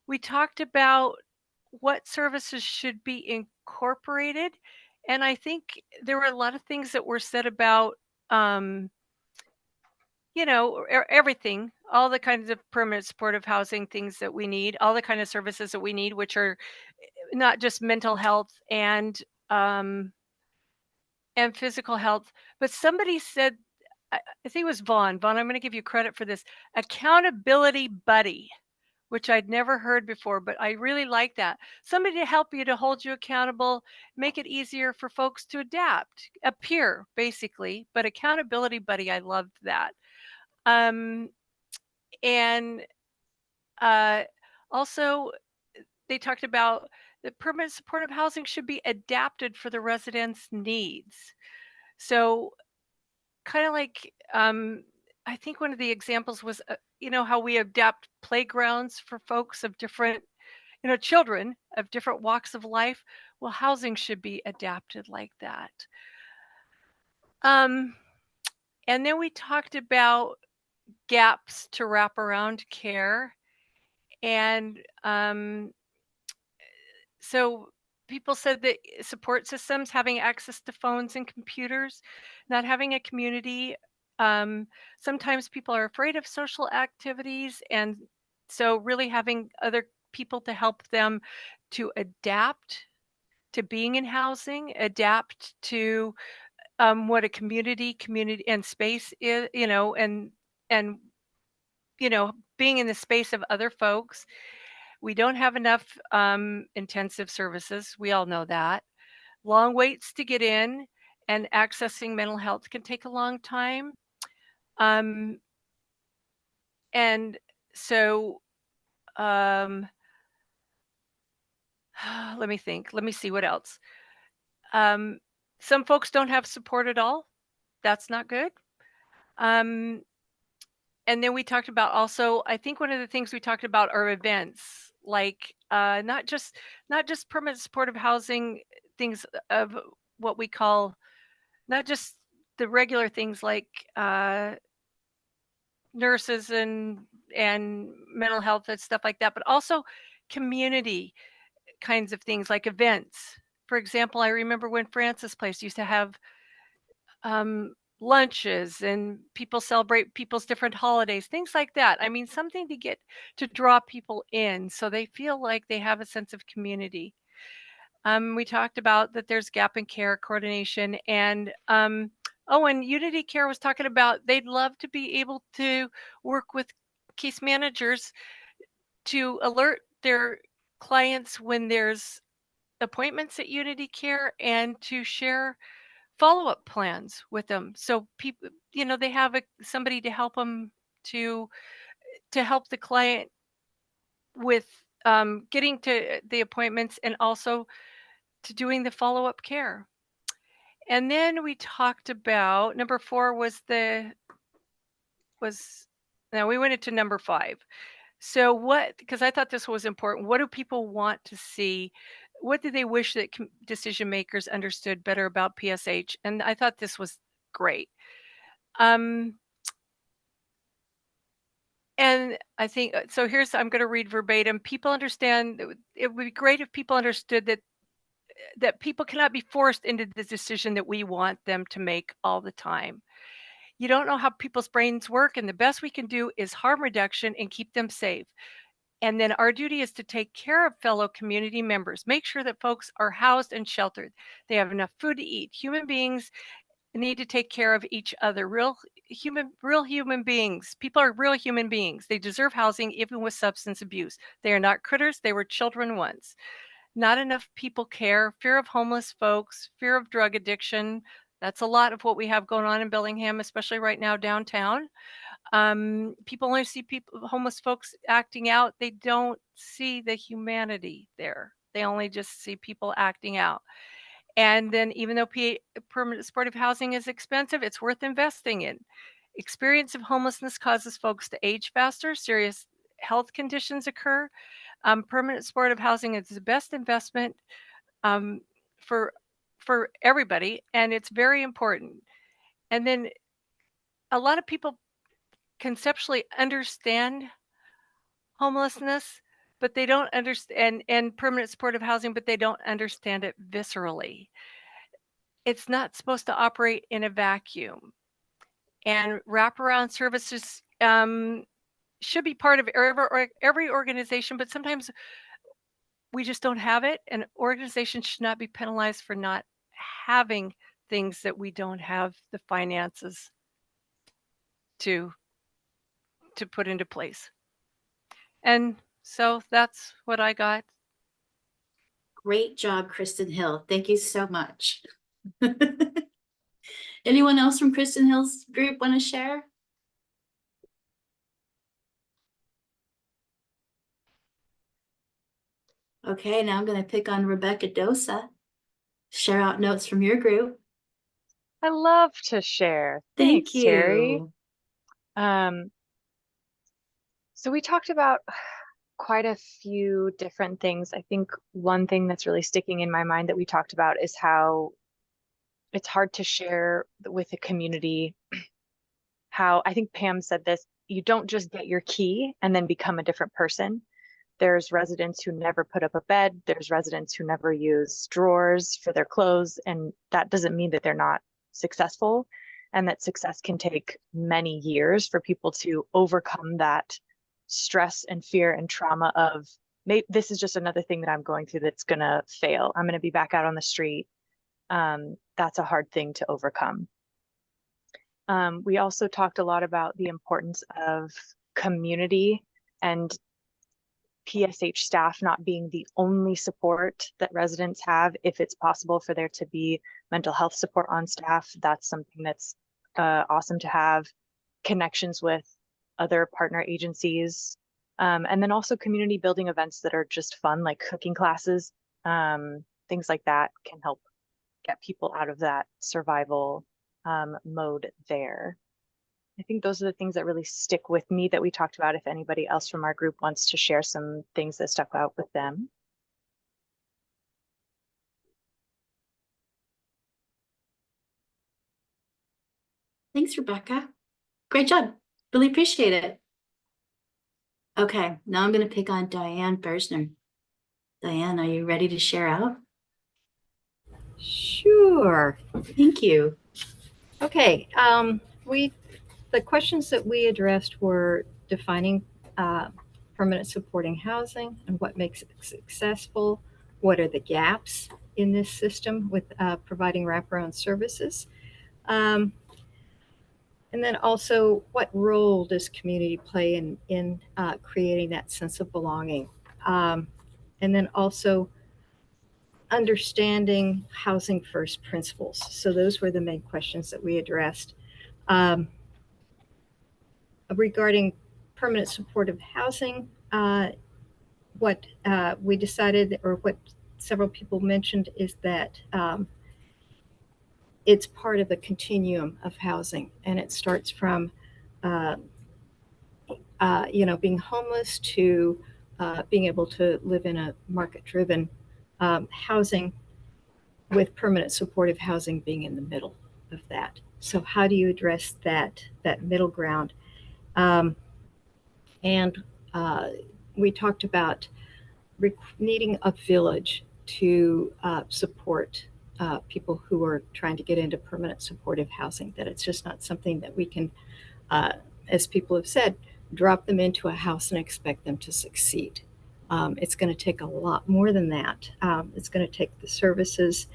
We talked about what services should be incorporated, and I think there were a lot of things that were said about everything, all the kinds of permanent supportive housing things that we need, all the kind of services that we need, which are not just mental health and physical health. But somebody said, I think it was Vaughn. Vaughn, I'm going to give you credit for this. Accountability buddy, which I'd never heard before, but I really like that. Somebody to help you, to hold you accountable, make it easier for folks to adapt, a peer, basically. But accountability buddy, I loved that. And also, they talked about the permanent supportive housing should be adapted for the residents' needs. So, kind of like, I think one of the examples was, how we adapt playgrounds for folks of different, children of different walks of life. Well, housing should be adapted like that. And then we talked about gaps to wraparound care. And so people said that support systems, having access to phones and computers, not having a community. Sometimes people are afraid of social activities. And so really having other people to help them to adapt to being in housing, adapt to what a community and space is, and being in the space of other folks. We don't have enough intensive services. We all know that. Long waits to get in, and accessing mental health can take a long time. And so let me think. Let me see what else. Some folks don't have support at all. That's not good. And then we talked about also, I think one of the things we talked about are events, like not just permanent supportive housing, things of what we call, not just the regular things like nurses and mental health and stuff like that, but also community kinds of things like events. For example, I remember when Francis Place used to have lunches, and people celebrate people's different holidays, things like that. I mean, something to get to draw people in so they feel like they have a sense of community. We talked about that there's gap in care coordination, and and Unity Care was talking about they'd love to be able to work with case managers to alert their clients when there's appointments at Unity Care, and to share follow-up plans with them. So people, they have somebody to help them to help the client with getting to the appointments and also to doing the follow-up care. And then we talked about number 4 now we went into number 5. So because I thought this was important, what do people want to see? What do they wish that decision makers understood better about PSH? And I thought this was great. And I think, so I'm going to read verbatim. People understand, it would be great if people understood that people cannot be forced into the decision that we want them to make all the time. You don't know how people's brains work, and the best we can do is harm reduction and keep them safe. And then our duty is to take care of fellow community members, make sure that folks are housed and sheltered. They have enough food to eat. Human beings need to take care of each other. Real human beings. People are real human beings. They deserve housing even with substance abuse. They are not critters. They were children once. Not enough people care. Fear of homeless folks, fear of drug addiction. That's a lot of what we have going on in Bellingham, especially right now downtown. People only see homeless folks acting out. They don't see the humanity there. They only just see people acting out. And then even though permanent supportive housing is expensive, it's worth investing in. Experience of homelessness causes folks to age faster, serious health conditions occur. Permanent supportive housing is the best investment for everybody, and it's very important. And then a lot of people conceptually understand homelessness, but they don't understand and permanent supportive housing, but they don't understand it viscerally. It's not supposed to operate in a vacuum. And wraparound services should be part of every organization, but sometimes we just don't have it. And organizations should not be penalized for not having things that we don't have the finances to put into place. And so that's what I got. Great job, Kristen Hill. Thank you so much. Anyone else from Kristen Hill's group want to share? Okay, now I'm going to pick on Rebecca Dosa. Share out notes from your group. I love to share. Thank Thanks, Terry. you. So we talked about quite a few different things. I think one thing that's really sticking in my mind that we talked about is how it's hard to share with the community. How I think Pam said this, you don't just get your key and then become a different person. There's residents who never put up a bed. There's residents who never use drawers for their clothes. And that doesn't mean that they're not successful, and that success can take many years for people to overcome that stress and fear and trauma of, maybe this is just another thing that I'm going through that's going to fail. I'm going to be back out on the street. That's a hard thing to overcome. We also talked a lot about the importance of community and PSH staff not being the only support that residents have. If it's possible for there to be mental health support on staff, that's something that's awesome to have. Connections with other partner agencies, and then also community building events that are just fun, like cooking classes, things like that can help get people out of that survival mode there. I think those are the things that really stick with me that we talked about. If anybody else from our group wants to share some things that stuck out with them. Thanks, Rebecca. Great job. Really appreciate it. Okay, now I'm going to pick on Diane Bersner. Diane, are you ready to share out? Sure. Thank you. Okay. The questions that we addressed were defining permanent supporting housing and what makes it successful. What are the gaps in this system with providing wraparound services? And then also, what role does community play in creating that sense of belonging? And then also, understanding housing first principles. So those were the main questions that we addressed. Regarding permanent supportive housing, what we decided, or what several people mentioned, is that it's part of a continuum of housing, and it starts from being homeless to being able to live in a market-driven housing, with permanent supportive housing being in the middle of that. So how do you address that middle ground? And we talked about needing a village to support people who are trying to get into permanent supportive housing, that it's just not something that we can, as people have said, drop them into a house and expect them to succeed. It's going to take a lot more than that. It's going to take the services.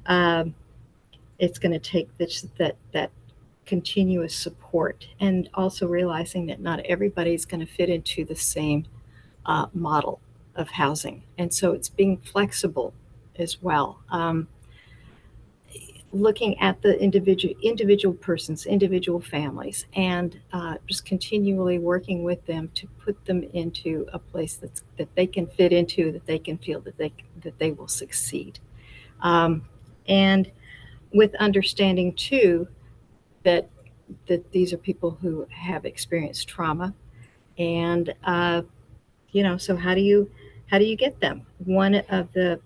It's going to take that continuous support, and also realizing that not everybody's going to fit into the same model of housing. And so it's being flexible as well. Looking at the individual persons, individual families, and just continually working with them to put them into a place that they can fit into, that they can feel that they will succeed. And with understanding too that these are people who have experienced trauma, and so how do you get them? One of the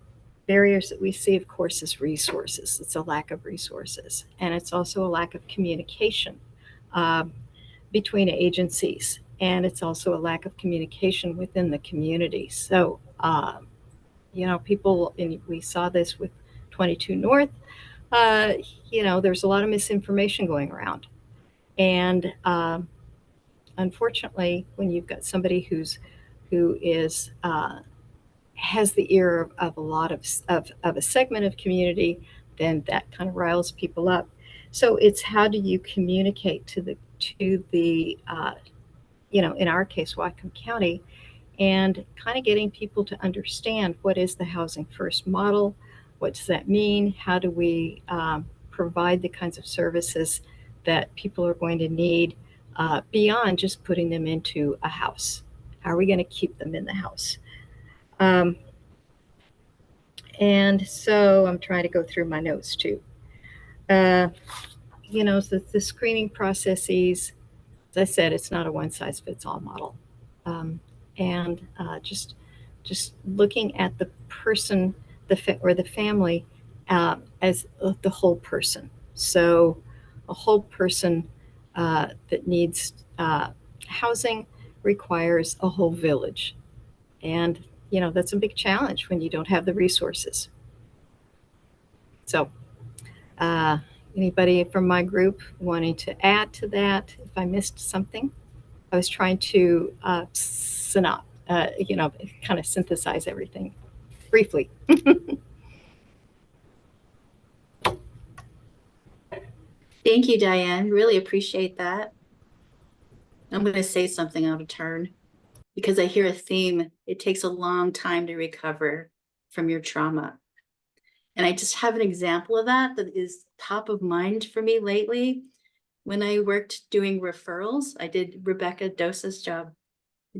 barriers that we see, of course, is resources. It's a lack of resources, and it's also a lack of communication between agencies, and it's also a lack of communication within the community. So people, and we saw this with 22 North. There's a lot of misinformation going around, and unfortunately, when you've got somebody who is has the ear of a lot of a segment of community, then that kind of riles people up. So it's how do you communicate to the in our case, Whatcom County, and kind of getting people to understand what is the housing first model, what does that mean, how do we provide the kinds of services that people are going to need beyond just putting them into a house. How are we going to keep them in the house? And so I'm trying to go through my notes too. So the screening processes, as I said, it's not a one size fits all model. And just looking at the person, or the family as the whole person. So a whole person that needs housing requires a whole village. And, that's a big challenge when you don't have the resources. So anybody from my group wanting to add to that? If I missed something, I was trying to kind of synthesize everything briefly. Thank you, Diane. Really appreciate that. I'm going to say something out of turn because I hear a theme. It takes a long time to recover from your trauma. And I just have an example of that is top of mind for me lately. When I worked doing referrals, I did Rebecca Dosa's job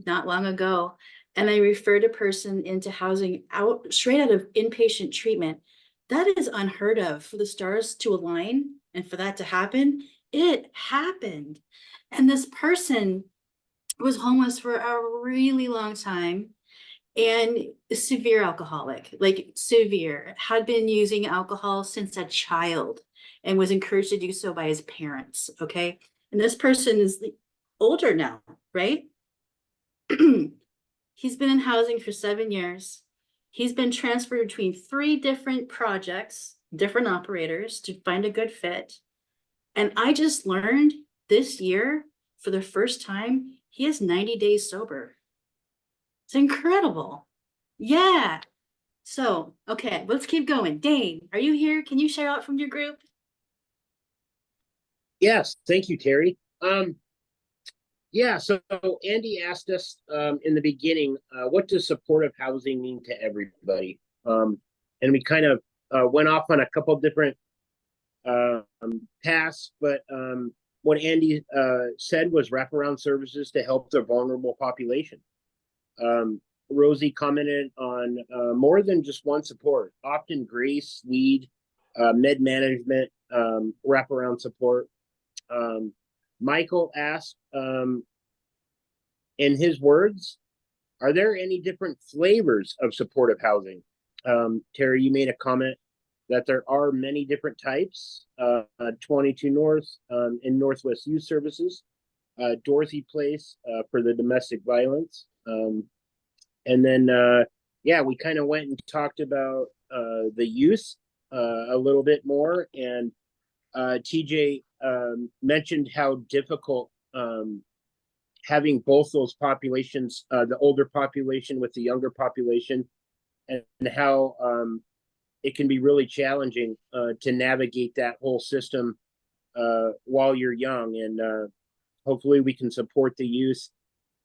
not long ago, and I referred a person into housing straight out of inpatient treatment. That is unheard of, for the stars to align and for that to happen. It happened. And this person was homeless for a really long time and a severe alcoholic, like severe, had been using alcohol since a child and was encouraged to do so by his parents. Okay. And this person is older now, right? He's been in housing for 7 years. He's been transferred between 3 different projects, different operators, to find a good fit. And I just learned this year, for the first time, he is 90 days sober. It's incredible. Yeah. So, okay, let's keep going. Dane, are you here? Can you share out from your group? Yes, thank you, Terry. Yeah, so Andy asked us in the beginning, what does supportive housing mean to everybody? And and we kind of went off on a couple different paths, but what Andy said was wraparound services to help the vulnerable population. Rosie commented on more than just one support, often grace, lead, med management, wraparound support. Michael asked, in his words, are there any different flavors of supportive housing? Terry, you made a comment that there are many different types. 22 North in Northwest Youth Services, Dorothy Place for the domestic violence. And then, yeah, we kind of went and talked about the youth a little bit more. And TJ mentioned how difficult having both those populations, the older population with the younger population, and how it can be really challenging to navigate that whole system while you're young. And hopefully we can support the youth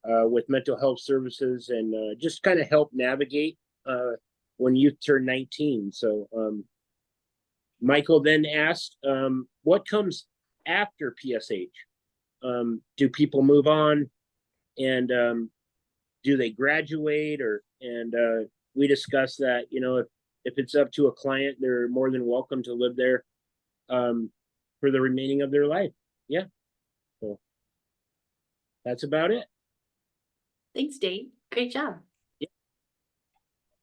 with mental health services and just kind of help navigate when youth turn 19. So Michael then asked, what comes after PSH? Do people move on, and do they graduate, and we discussed that, you know, if it's up to a client, they're more than welcome to live there for the remaining of their life. Yeah. So that's about it. Thanks, Dave. Great job. Yeah.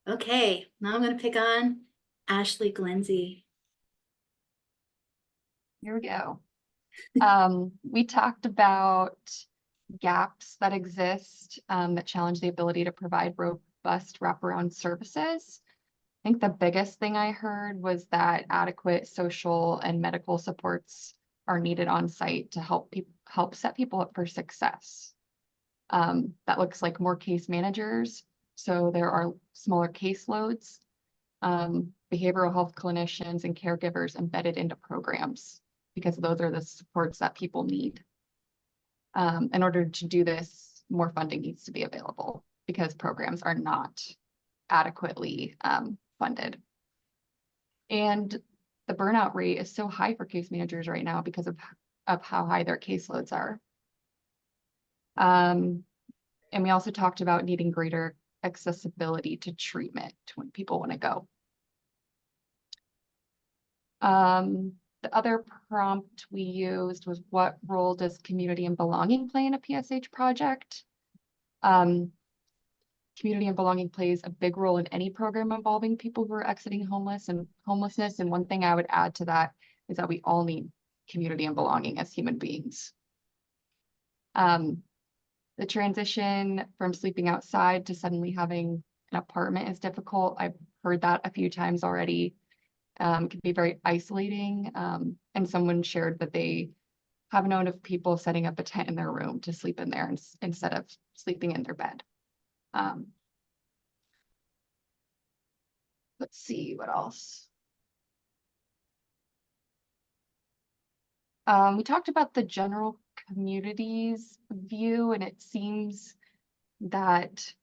Okay, now I'm going to pick on Ashley Glenzie. Here we go. We talked about gaps that exist that challenge the ability to provide robust wraparound services. I think the biggest thing I heard was that adequate social and medical supports are needed on site to help set people up for success. That looks like more case managers, so there are smaller caseloads, behavioral health clinicians and caregivers embedded into programs, because those are the supports that people need. In order to do this, more funding needs to be available because programs are not adequately funded. And the burnout rate is so high for case managers right now because of how high their caseloads are. And we also talked about needing greater accessibility to treatment when people want to go. The other prompt we used was, what role does community and belonging play in a PSH project? Community and belonging plays a big role in any program involving people who are exiting homelessness. And one thing I would add to that is that we all need community and belonging as human beings. The transition from sleeping outside to suddenly having an apartment is difficult. I've heard that a few times already. It can be very isolating. And someone shared that they have known of people setting up a tent in their room to sleep in there instead of sleeping in their bed. Let's see what else. We talked about the general community's view, and it seems that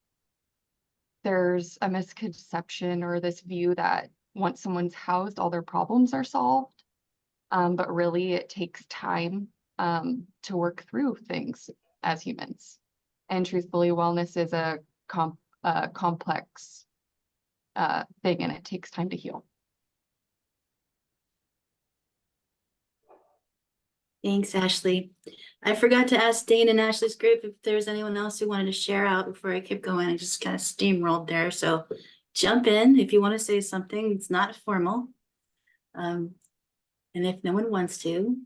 there's a misconception or this view that once someone's housed, all their problems are solved. But really it takes time to work through things as humans. And truthfully, wellness is a complex thing, and it takes time to heal. Thanks, Ashley. I forgot to ask Dane and Ashley's group if there's anyone else who wanted to share out before I keep going. I just kind of steamrolled there. So jump in if you want to say something. It's not formal. And if no one wants to,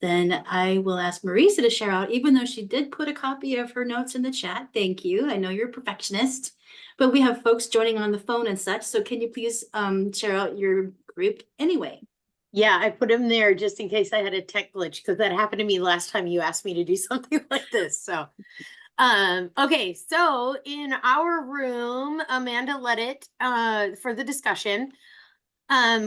then I will ask Marisa to share out, even though she did put a copy of her notes in the chat. Thank you. I know you're a perfectionist, but we have folks joining on the phone and such. So can you please share out your group anyway? Yeah, I put them there just in case I had a tech glitch, because that happened to me last time you asked me to do something like this. So, okay, so in our room, Amanda led it for the discussion.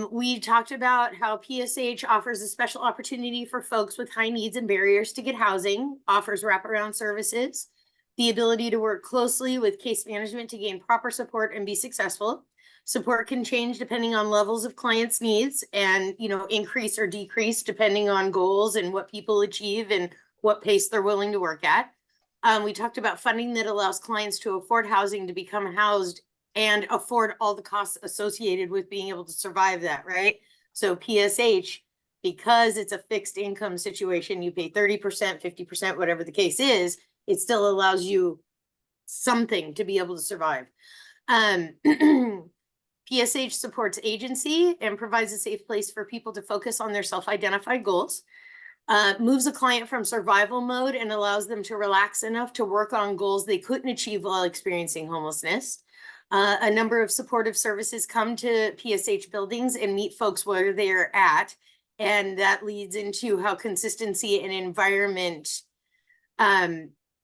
We talked about how PSH offers a special opportunity for folks with high needs and barriers to get housing, offers wraparound services, the ability to work closely with case management to gain proper support and be successful. Support can change depending on levels of clients' needs and, increase or decrease depending on goals and what people achieve and what pace they're willing to work at. We talked about funding that allows clients to afford housing to become housed and afford all the costs associated with being able to survive that, right? So PSH, because it's a fixed income situation, you pay 30%, 50%, whatever the case is, it still allows you something to be able to survive. PSH supports agency and provides a safe place for people to focus on their self-identified goals. Moves a client from survival mode and allows them to relax enough to work on goals they couldn't achieve while experiencing homelessness. A number of supportive services come to PSH buildings and meet folks where they're at. And that leads into how consistency and environment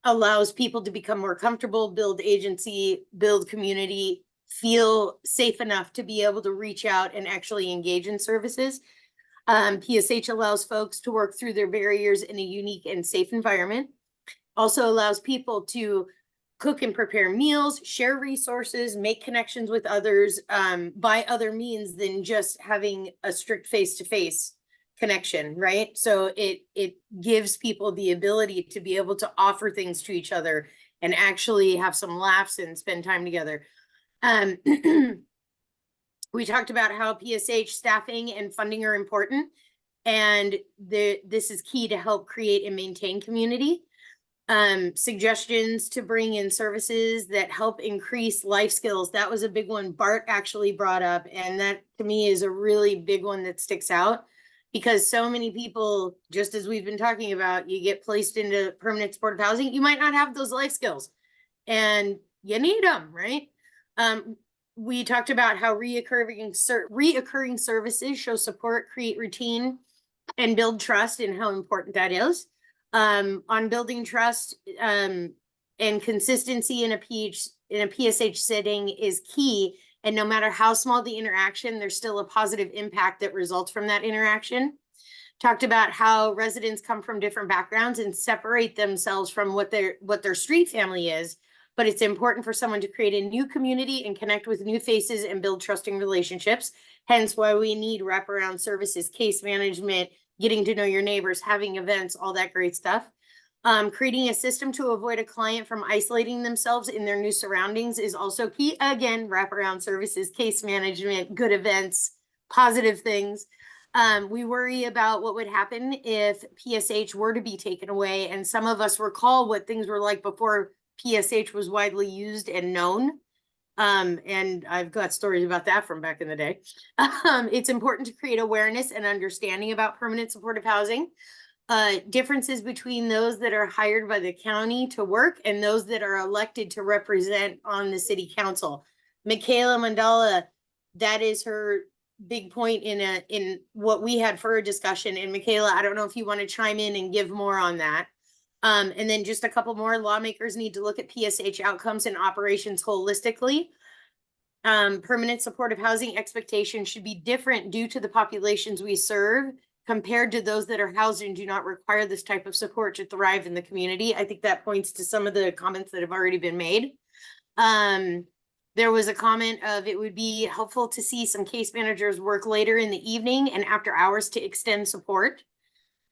allows people to become more comfortable, build agency, build community, feel safe enough to be able to reach out and actually engage in services. PSH allows folks to work through their barriers in a unique and safe environment. Also allows people to cook and prepare meals, share resources, make connections with others by other means than just having a strict face-to-face connection, right? So it gives people the ability to be able to offer things to each other and actually have some laughs and spend time together. We talked about how PSH staffing and funding are important, and this is key to help create and maintain community. Suggestions to bring in services that help increase life skills. That was a big one Bart actually brought up, and that to me is a really big one that sticks out because so many people, just as we've been talking about, you get placed into permanent supportive housing, you might not have those life skills and you need them, right? We talked about how reoccurring services show support, create routine, and build trust, and how important that is. On building trust and consistency in a PSH setting is key. And no matter how small the interaction, there's still a positive impact that results from that interaction. Talked about how residents come from different backgrounds and separate themselves from what their street family is. But it's important for someone to create a new community and connect with new faces and build trusting relationships. Hence why we need wraparound services, case management, getting to know your neighbors, having events, all that great stuff. Creating a system to avoid a client from isolating themselves in their new surroundings is also key. Again, wraparound services, case management, good events, positive things. We worry about what would happen if PSH were to be taken away. And some of us recall what things were like before PSH was widely used and known. And I've got stories about that from back in the day. It's important to create awareness and understanding about permanent supportive housing. Differences between those that are hired by the county to work and those that are elected to represent on the city council. Michaela Mandala, that is her big point in what we had for a discussion. And Michaela, I don't know if you want to chime in and give more on that. And then just a couple more. Lawmakers need to look at PSH outcomes and operations holistically. Permanent supportive housing expectations should be different due to the populations we serve compared to those that are housed and do not require this type of support to thrive in the community. I think that points to some of the comments that have already been made. There was a comment of it would be helpful to see some case managers work later in the evening and after hours to extend support.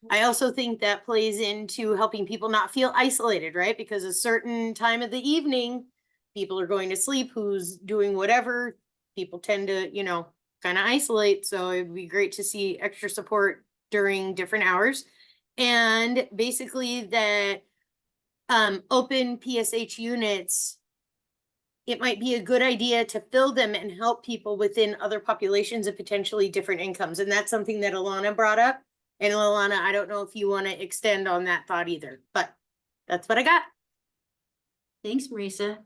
I also think that plays into helping people not feel isolated, right? Because a certain time of the evening, people are going to sleep, who's doing whatever. People tend to, kind of isolate. So it'd be great to see extra support during different hours. And basically that open PSH units, it might be a good idea to fill them and help people within other populations of potentially different incomes. And that's something that Alana brought up. And Alana, I don't know if you want to extend on that thought either, but that's what I got. Thanks, Marisa.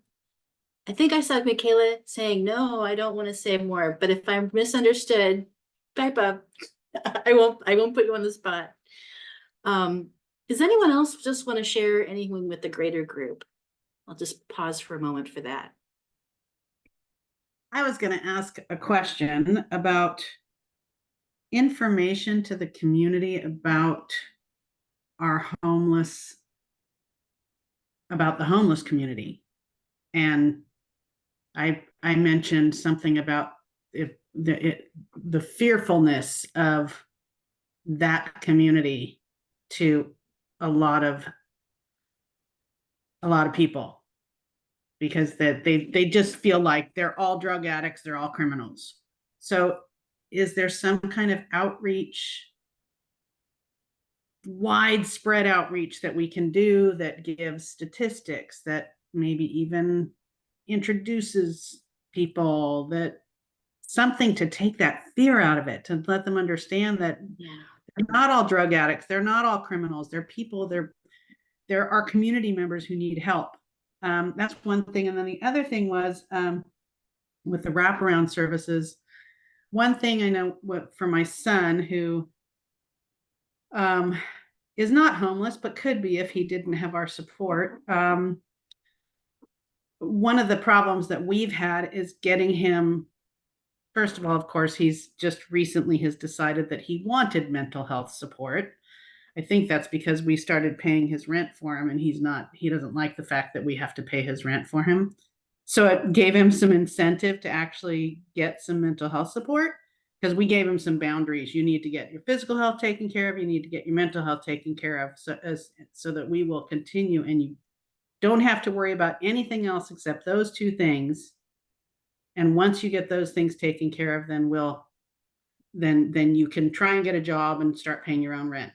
I think I saw Michaela saying, no, I don't want to say more, but if I'm misunderstood, pipe up. I won't put you on the spot. Does anyone else just want to share anything with the greater group? I'll just pause for a moment for that. I was going to ask a question about information to the community about the homeless community and I mentioned something about the fearfulness of that community to a lot of people, because they just feel like they're all drug addicts, they're all criminals. So is there some kind of outreach, widespread outreach that we can do that gives statistics, that maybe even introduces people, that something to take that fear out of it, to let them understand that they're not all drug addicts, they're not all criminals, they're people, there are community members who need help. That's one thing. And then the other thing was, with the wraparound services, one thing I know for my son, who is not homeless, but could be if he didn't have our support. One of the problems that we've had is getting him, first of all, of course, he's just recently has decided that he wanted mental health support. I think that's because we started paying his rent for him, and he doesn't like the fact that we have to pay his rent for him. So it gave him some incentive to actually get some mental health support, because we gave him some boundaries. You need to get your physical health taken care of. You need to get your mental health taken care of, so that we will continue, and you don't have to worry about anything else except those two things. And once you get those things taken care of, then then you can try and get a job and start paying your own rent.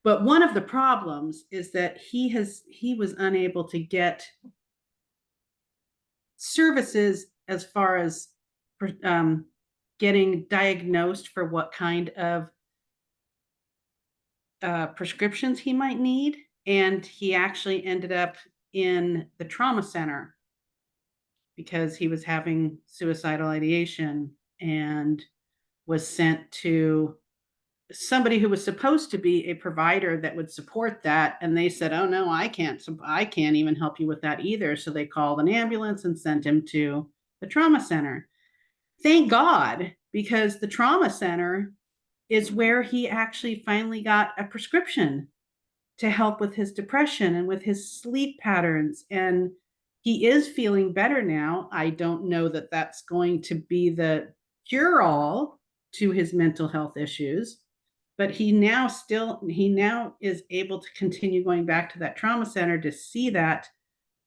But one of the problems is that he was unable to get services as far as getting diagnosed for what kind of prescriptions he might need. And he actually ended up in the trauma center because he was having suicidal ideation, and was sent to somebody who was supposed to be a provider that would support that. And they said, oh no, I can't even help you with that either. So they called an ambulance and sent him to the trauma center. Thank God, because the trauma center is where he actually finally got a prescription to help with his depression and with his sleep patterns. And he is feeling better now. I don't know that that's going to be the cure all to his mental health issues, but he now is able to continue going back to that trauma center to see that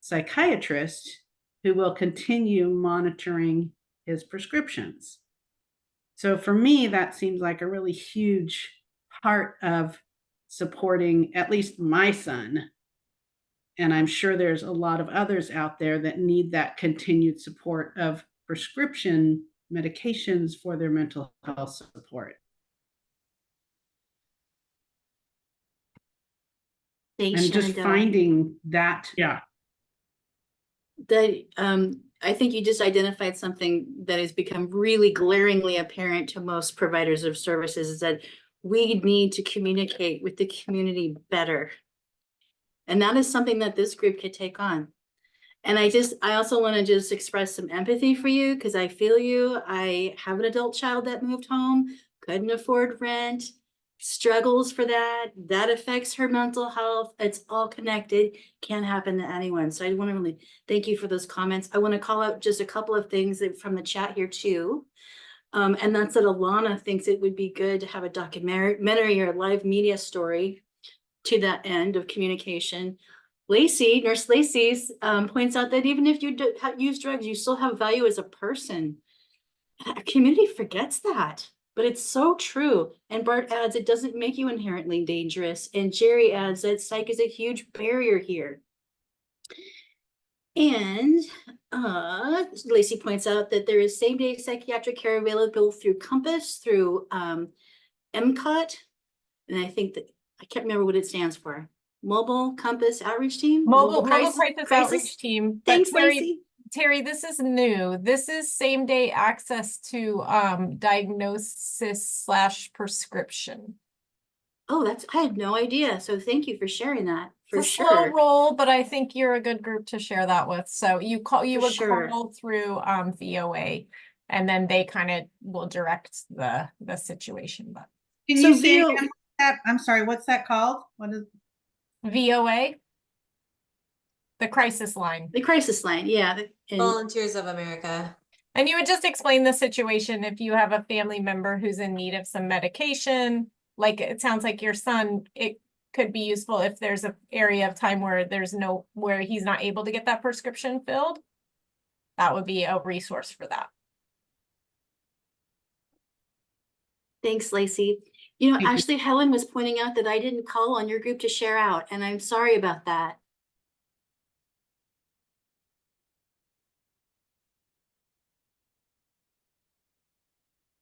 psychiatrist, who will continue monitoring his prescriptions. So for me, that seems like a really huge part of supporting at least my son. And I'm sure there's a lot of others out there that need that continued support of prescription medications for their mental health support. Thanks, And just Shenandoah. finding that, yeah. I think you just identified something that has become really glaringly apparent to most providers of services, is that we need to communicate with the community better. And that is something that this group could take on. And I also want to just express some empathy for you, because I feel you. I have an adult child that moved home, couldn't afford rent, struggles for that. That affects her mental health. It's all connected, can happen to anyone. So I want to really thank you for those comments. I want to call out just a couple of things from the chat here too. And that's that Alana thinks it would be good to have a documentary or a live media story to that end of communication. Nurse Lacey points out that even if you use drugs, you still have value as a person. A community forgets that, but it's so true. And Bart adds, it doesn't make you inherently dangerous. And Jerry adds that psych is a huge barrier here. And Lacey points out that there is same-day psychiatric care available through Compass, through MCOT, and I think that I can't remember what it stands for. Mobile Compass Outreach Team? Mobile Crisis Outreach Team. But Thanks, Lacey. Terry, this is new. This is same day access to diagnosis / prescription. Oh, I had no idea. So thank you for sharing that. For It's a sure. slow roll, but I think you're a good group to share that with. So you would call through VOA, and then they kind of will direct the situation. But can you say again that? I'm sorry, what's that called? What is VOA? The crisis line. The crisis line, yeah. And Volunteers of America. And you would just explain the situation if you have a family member who's in need of some medication. Like it sounds like your son, it could be useful if there's an area of time where where he's not able to get that prescription filled. That would be a resource for that. thanks, Lacey. You know, actually, Helen was pointing out that I didn't call on your group to share out, and I'm sorry about that.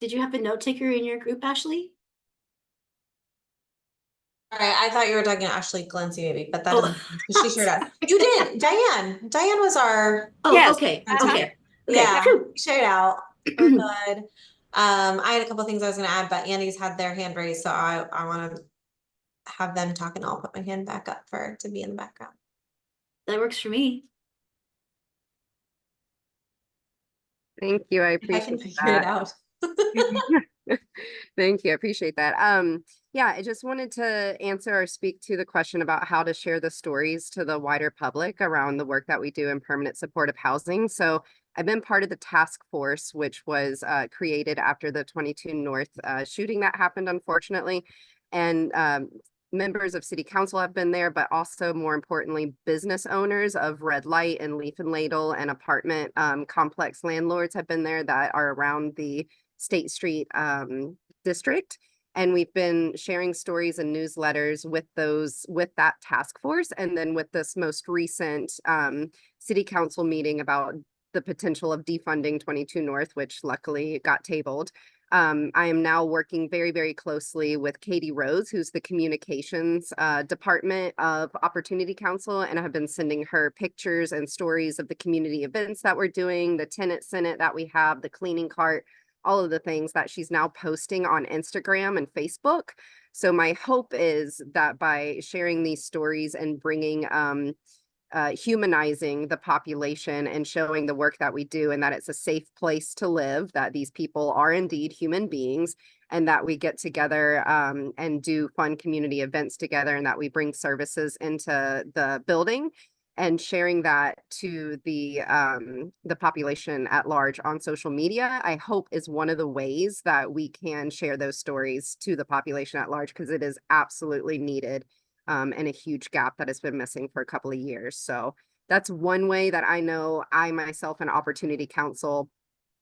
Did you have a note taker in your group, Ashley? All right, I thought you were talking to Ashley Glancy maybe, but that doesn't, she shared out. You did, Diane. Diane was our. Oh, yes. Okay. Okay. Yeah, shared out. We're good. I had a couple things I was gonna add, but Andy's had their hand raised, so I want to have them talk, and I'll put my hand back up to be in the background. That works for me. Thank you. I If I can appreciate figure it that. out. Thank you. I appreciate that. Yeah, I just wanted to answer or speak to the question about how to share the stories to the wider public around the work that we do in permanent supportive housing. So I've been part of the task force, which was created after the 22 North shooting that happened, unfortunately. And members of city council have been there, but also more importantly, business owners of red light and leaf and ladle and apartment complex landlords have been there that are around the State Street district. And we've been sharing stories and newsletters with that task force. And then with this most recent city council meeting about the potential of defunding 22 North, which luckily got tabled. I am now working very, very closely with Katie Rose, who's the communications department of Opportunity Council, and I have been sending her pictures and stories of the community events that we're doing, the tenant senate that we have, the cleaning cart, all of the things that she's now posting on Instagram and Facebook. So my hope is that by sharing these stories and bringing humanizing the population and showing the work that we do and that it's a safe place to live, that these people are indeed human beings, and that we get together and do fun community events together, and that we bring services into the building, and sharing that to the population at large on social media, I hope is one of the ways that we can share those stories to the population at large, because it is absolutely needed. And a huge gap that has been missing for a couple of years. So that's one way that I know I myself and Opportunity Council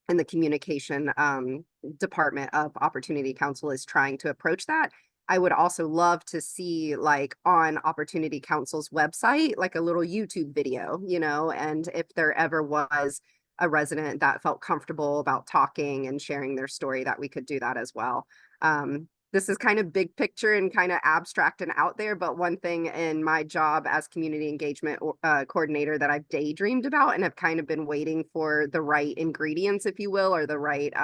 and the communication department of Opportunity Council is trying to approach that. I would also love to see, like, on Opportunity Council's website, like a little YouTube video, you know, and if there ever was a resident that felt comfortable about talking and sharing their story, that we could do that as well. This is kind of big picture and kind of abstract and out there, but one thing in my job as community engagement coordinator that I've daydreamed about and have kind of been waiting for the right ingredients, if you will, or the right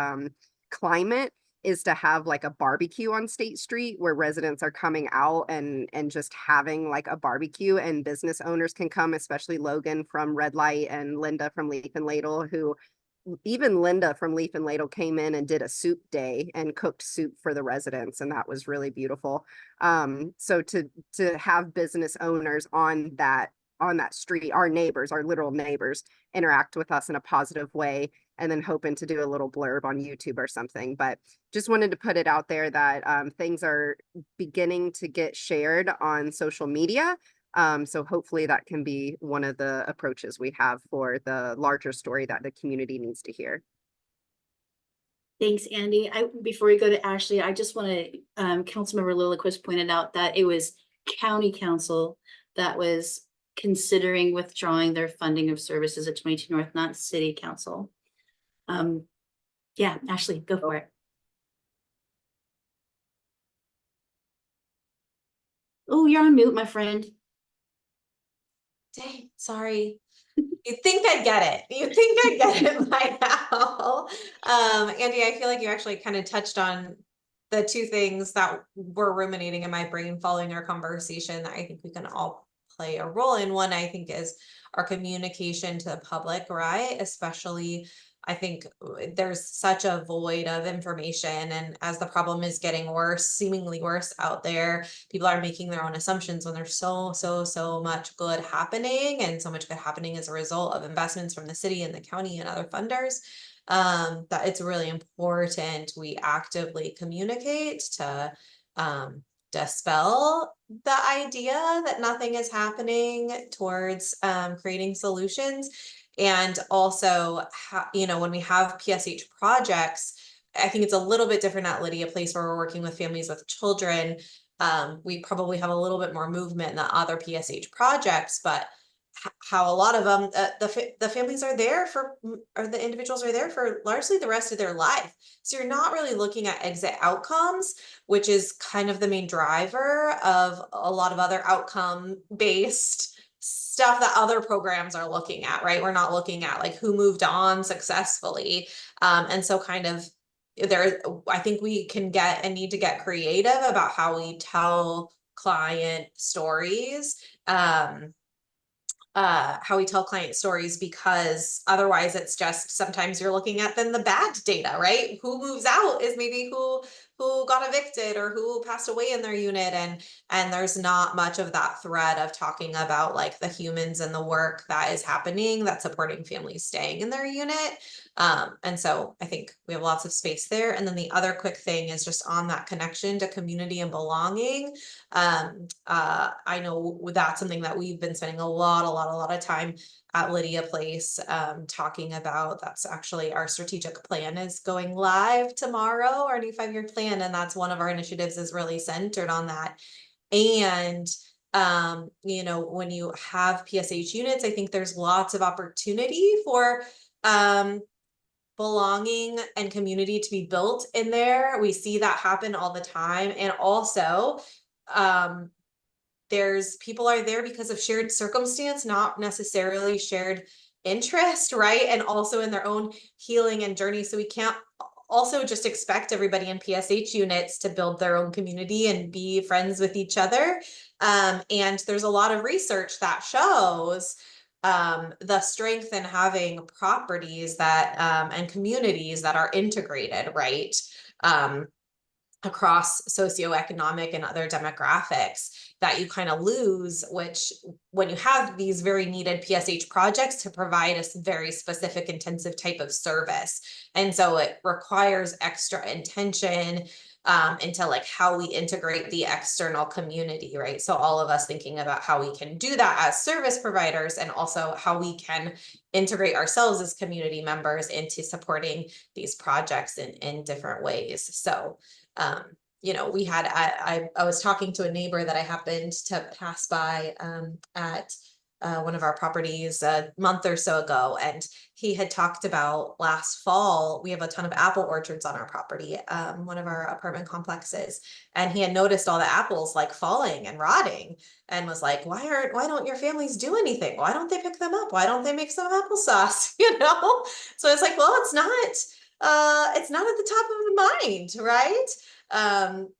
climate, is to have like a barbecue on State Street where residents are coming out and just having like a barbecue, and business owners can come, especially Logan from Red Light and Linda from Leaf and Ladle, who even Linda from Leaf and Ladle came in and did a soup day and cooked soup for the residents, and that was really beautiful. So to have business owners on that street, our neighbors, our literal neighbors, interact with us in a positive way, and then hoping to do a little blurb on YouTube or something. But just wanted to put it out there that things are beginning to get shared on social media. So hopefully that can be one of the approaches we have for the larger story that the community needs to hear. Thanks, Andy. Before we go to Ashley, I just want to, Councilmember Lilliquist pointed out that it was County Council that was considering withdrawing their funding of services at 22 North, not City Council. Yeah, Ashley, go for it. Oh, you're on mute, my friend. Dang, sorry. You'd think I'd get it. You'd think I'd get it by now. Andy, I feel like you actually kind of touched on the two things that were ruminating in my brain following our conversation that I think we can all play a role in. One, I think, is our communication to the public, right? Especially I think there's such a void of information, and as the problem is getting worse, seemingly worse out there, people are making their own assumptions when there's so much good happening, and so much good happening as a result of investments from the city and the county and other funders, that it's really important we actively communicate to dispel the idea that nothing is happening towards creating solutions. And also, when we have PSH projects, I think it's a little bit different at Lydia Place where we're working with families with children. We probably have a little bit more movement than other PSH projects, but how a lot of them, the families are there for, or the individuals are there for largely the rest of their life. So you're not really looking at exit outcomes, which is kind of the main driver of a lot of other outcome based stuff that other programs are looking at, right? We're not looking at like who moved on successfully. And so kind of I think we can get and need to get creative about how we tell client stories. How we tell client stories, because otherwise it's just sometimes you're looking at then the bad data, right? Who moves out is maybe who got evicted or who passed away in their unit, and there's not much of that thread of talking about like the humans and the work that is happening that's supporting families staying in their unit. And so I think we have lots of space there. And then the other quick thing is just on that connection to community and belonging. I know that's something that we've been spending a lot of time at Lydia Place talking about. That's actually our strategic plan is going live tomorrow, our new 5-year plan, and that's one of our initiatives is really centered on that. And when you have PSH units, I think there's lots of opportunity for belonging and community to be built in there. We see that happen all the time. And also, there's people are there because of shared circumstance, not necessarily shared interest, right? And also in their own healing and journey. So we can't also just expect everybody in PSH units to build their own community and be friends with each other. And there's a lot of research that shows the strength in having properties that and communities that are integrated, right? Across socioeconomic and other demographics that you kind of lose, which when you have these very needed PSH projects to provide a very specific intensive type of service. And so it requires extra intention into like how we integrate the external community, right? So all of us thinking about how we can do that as service providers, and also how we can integrate ourselves as community members into supporting these projects in different ways. So we had, I was talking to a neighbor that I happened to pass by at one of our properties a month or so ago, and he had talked about last fall, we have a ton of apple orchards on our property, one of our apartment complexes, and he had noticed all the apples like falling and rotting, and was like, why don't your families do anything? Why don't they pick them up? Why don't they make some applesauce? So it's like, well, it's not at the top of the mind, right?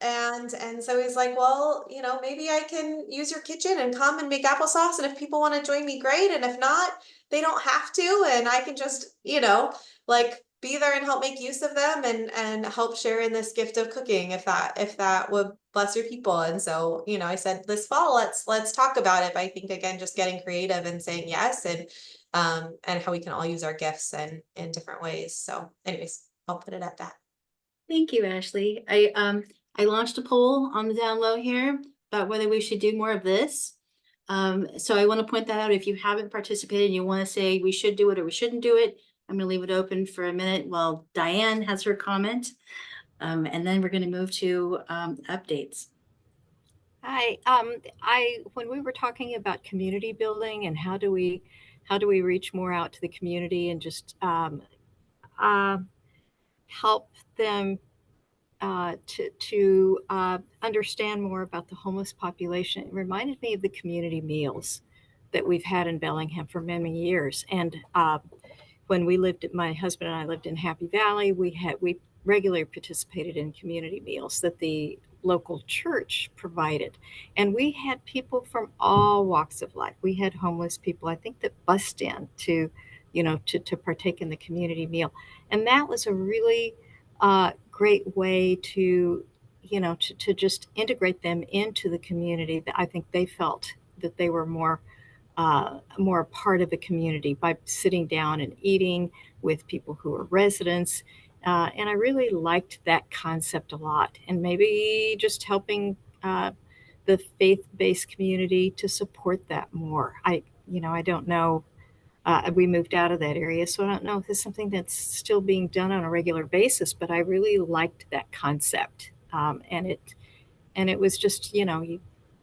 And so he's like, well, maybe I can use your kitchen and come and make applesauce. And if people want to join me, great. And if not, they don't have to. And I can just, like be there and help make use of them and help share in this gift of cooking if that would bless your people. And so, I said this fall, let's talk about it. But I think again, just getting creative and saying yes, and how we can all use our gifts and in different ways. So anyways, I'll put it at that. Thank you, Ashley. I launched a poll on the down low here about whether we should do more of this. So I want to point that out. If you haven't participated and you want to say we should do it or we shouldn't do it, I'm going to leave it open for a minute while Diane has her comment. And then we're going to move to updates. Hi, when we were talking about community building and how do we reach more out to the community and just help them to understand more about the homeless population, it reminded me of the community meals that we've had in Bellingham for many years. And when my husband and I lived in Happy Valley, we regularly participated in community meals that the local church provided. And we had people from all walks of life. We had homeless people, I think, that bussed in to to partake in the community meal. And that was a really great way to, to just integrate them into the community. That I think they felt that they were more a part of the community by sitting down and eating with people who are residents. And I really liked that concept a lot. And maybe just helping the faith-based community to support that more. I don't know. We moved out of that area, so I don't know if it's something that's still being done on a regular basis. But I really liked that concept, and it was just you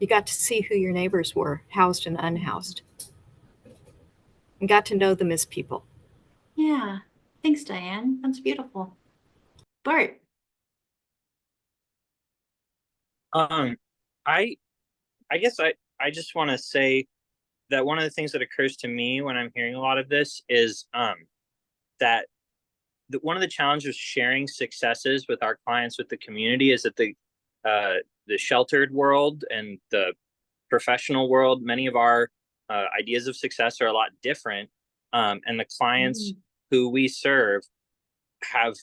got to see who your neighbors were, housed and unhoused, and got to know them as people. Yeah. Thanks, Diane. That's beautiful. Bart. I guess I just want to say that one of the things that occurs to me when I'm hearing a lot of this is that one of the challenges of sharing successes with our clients, with the community, is that the sheltered world and the professional world, many of our ideas of success are a lot different. And the clients who we serve have,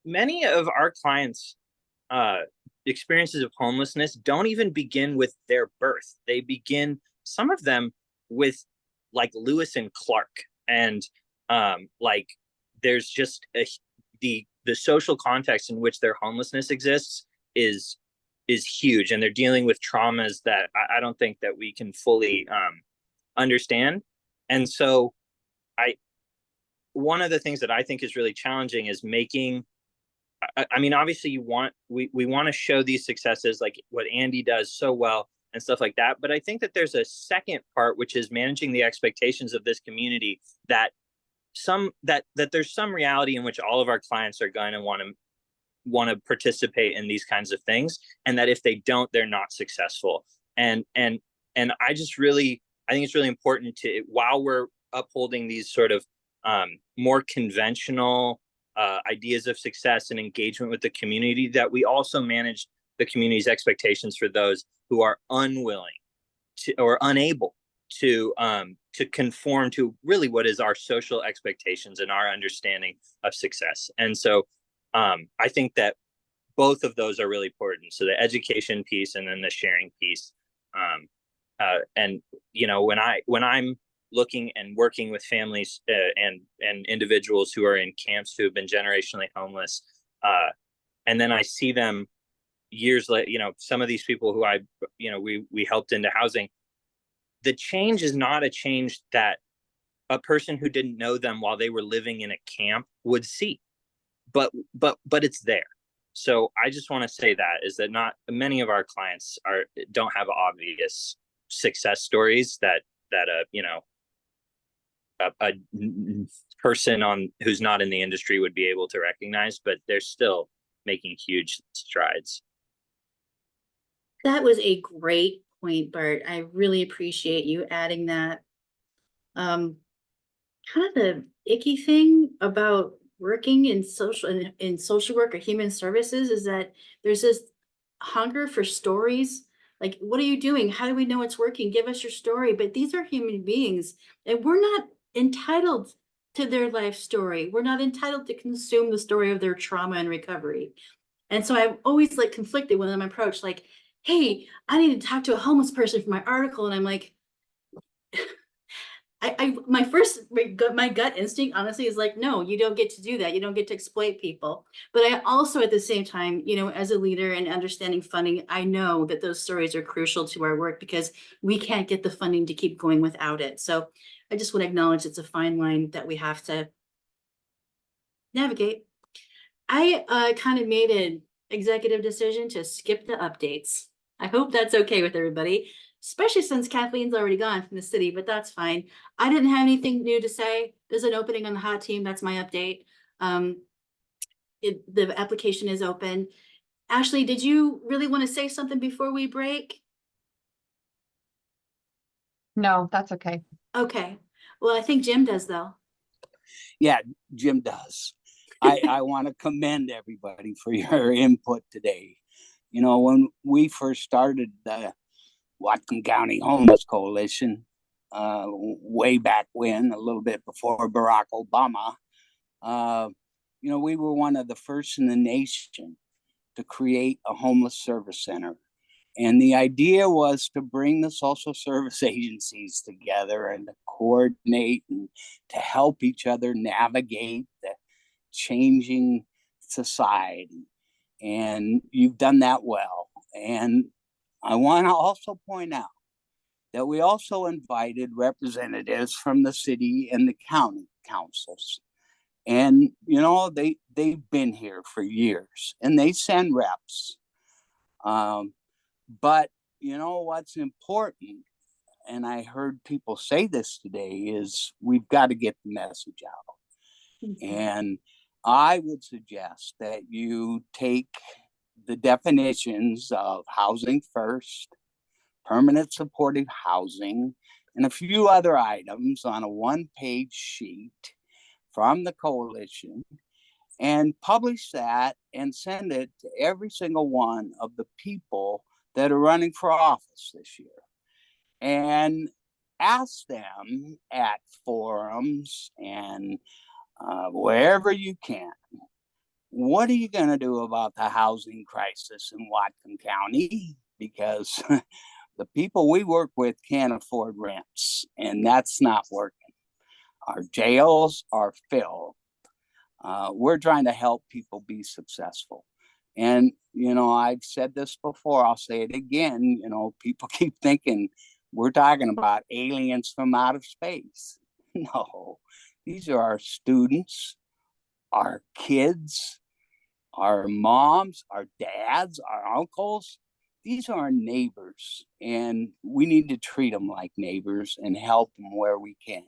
many of our clients' experiences of homelessness don't even begin with their birth. They begin, some of them, with like Lewis and Clark, and like there's just the social context in which their homelessness exists is huge, and they're dealing with traumas that I don't think that we can fully understand. And so one of the things that I think is really challenging is making, I mean, obviously we want to show these successes like what Andy does so well and stuff like that. But I think that there's a second part, which is managing the expectations of this community, that there's some reality in which all of our clients are going to want to participate in these kinds of things. And that if they don't, they're not successful. And I think it's really important to, while we're upholding these sort of more conventional ideas of success and engagement with the community, that we also manage the community's expectations for those who are unwilling to or unable to conform to really what is our social expectations and our understanding of success. And so I think that both of those are really important. So the education piece and then the sharing piece. And when I'm looking and working with families and individuals who are in camps who have been generationally homeless, and then I see them years later, some of these people who we helped into housing, the change is not a change that a person who didn't know them while they were living in a camp would see, but it's there. So I just want to say that not many of our clients don't have obvious success stories that a person who's not in the industry would be able to recognize, but they're still making huge strides. That was a great point, Bart. I really appreciate you adding that. Kind of the icky thing about working in social work or human services is that there's this hunger for stories. Like, what are you doing? How do we know it's working? Give us your story. But these are human beings, and we're not entitled to their life story. We're not entitled to consume the story of their trauma and recovery. And so I'm always like conflicted when I'm approached, like, hey, I need to talk to a homeless person for my article. And I'm like, my gut instinct honestly is like, no, you don't get to do that. You don't get to exploit people. But I also, at the same time, as a leader and understanding funding, I know that those stories are crucial to our work because we can't get the funding to keep going without it. So I just want to acknowledge it's a fine line that we have to navigate. I kind of made an executive decision to skip the updates. I hope that's okay with everybody, especially since Kathleen's already gone from the city, but that's fine. I didn't have anything new to say. There's an opening on the hot team. That's my update. The application is open. Ashley, did you really want to say something before we break? No, that's okay. Okay. Well, I think Jim does though. Yeah, Jim does. I want to commend everybody for your input today. When we first started the Whatcom County Homeless Coalition, way back when, a little bit before Barack Obama. You know, we were one of the first in the nation to create a homeless service center. And the idea was to bring the social service agencies together and to coordinate and to help each other navigate the changing society. And you've done that well. And I want to also point out that we also invited representatives from the city and the county councils. And, you know, they've been here for years and they send reps. But, you know, what's important, and I heard people say this today, is we've got to get the message out. And I would suggest that you take the definitions of housing first, permanent supportive housing, and a few other items on a one-page sheet from the coalition and publish that and send it to every single one of the people that are running for office this year. And ask them at forums and wherever you can, what are you going to do about the housing crisis in Whatcom County? Because the people we work with can't afford rents, and that's not working. Our jails are filled. We're trying to help people be successful. And, you know, I've said this before, I'll say it again, you know, people keep thinking we're talking about aliens from outer space. No, these are our students, our kids, our moms, our dads, our uncles. These are our neighbors, and we need to treat them like neighbors and help them where we can.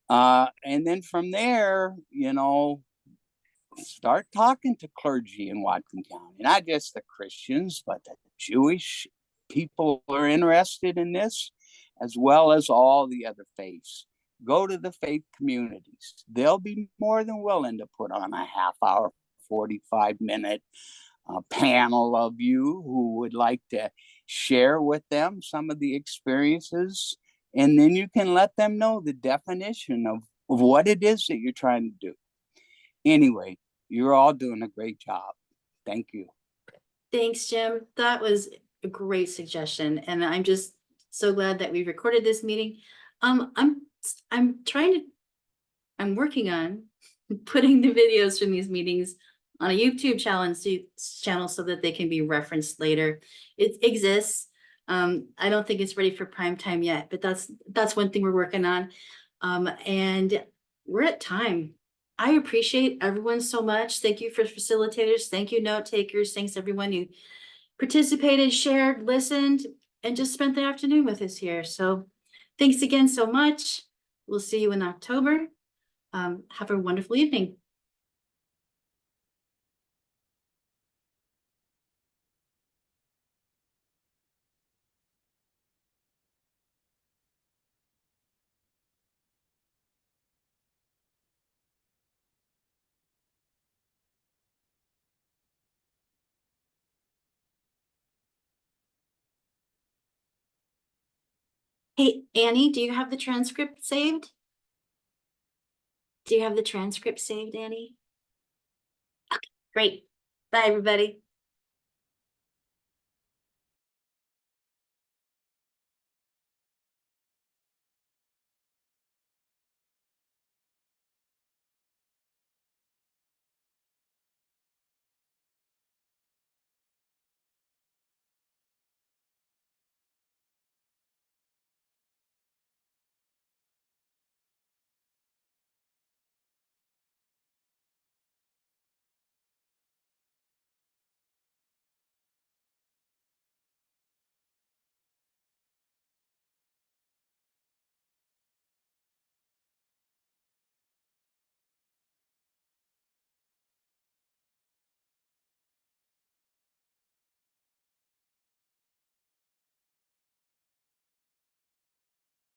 And then from there, you know, start talking to clergy in Whatcom County, not just the Christians, but the Jewish people are interested in this, as well as all the other faiths. Go to the faith communities. They'll be more than willing to put on a half-hour, 45-minute panel of you who would like to share with them some of the experiences. And then you can let them know the definition of what it is that you're trying to do. Anyway, you're all doing a great job. Thank you. Thanks, Jim. That was a great suggestion. And I'm just so glad that we recorded this meeting. I'm working on putting the videos from these meetings on a YouTube channel so that they can be referenced later. It exists. I don't think it's ready for prime time yet, but that's one thing we're working on. And we're at time. I appreciate everyone so much. Thank you for facilitators. Thank you, note takers. Thanks everyone who participated, shared, listened, and just spent the afternoon with us here. So thanks again so much. We'll see you in October. Have a wonderful evening. Hey, Annie, do you have the transcript saved? Do you have the transcript saved, Annie? Okay, great. Bye, everybody.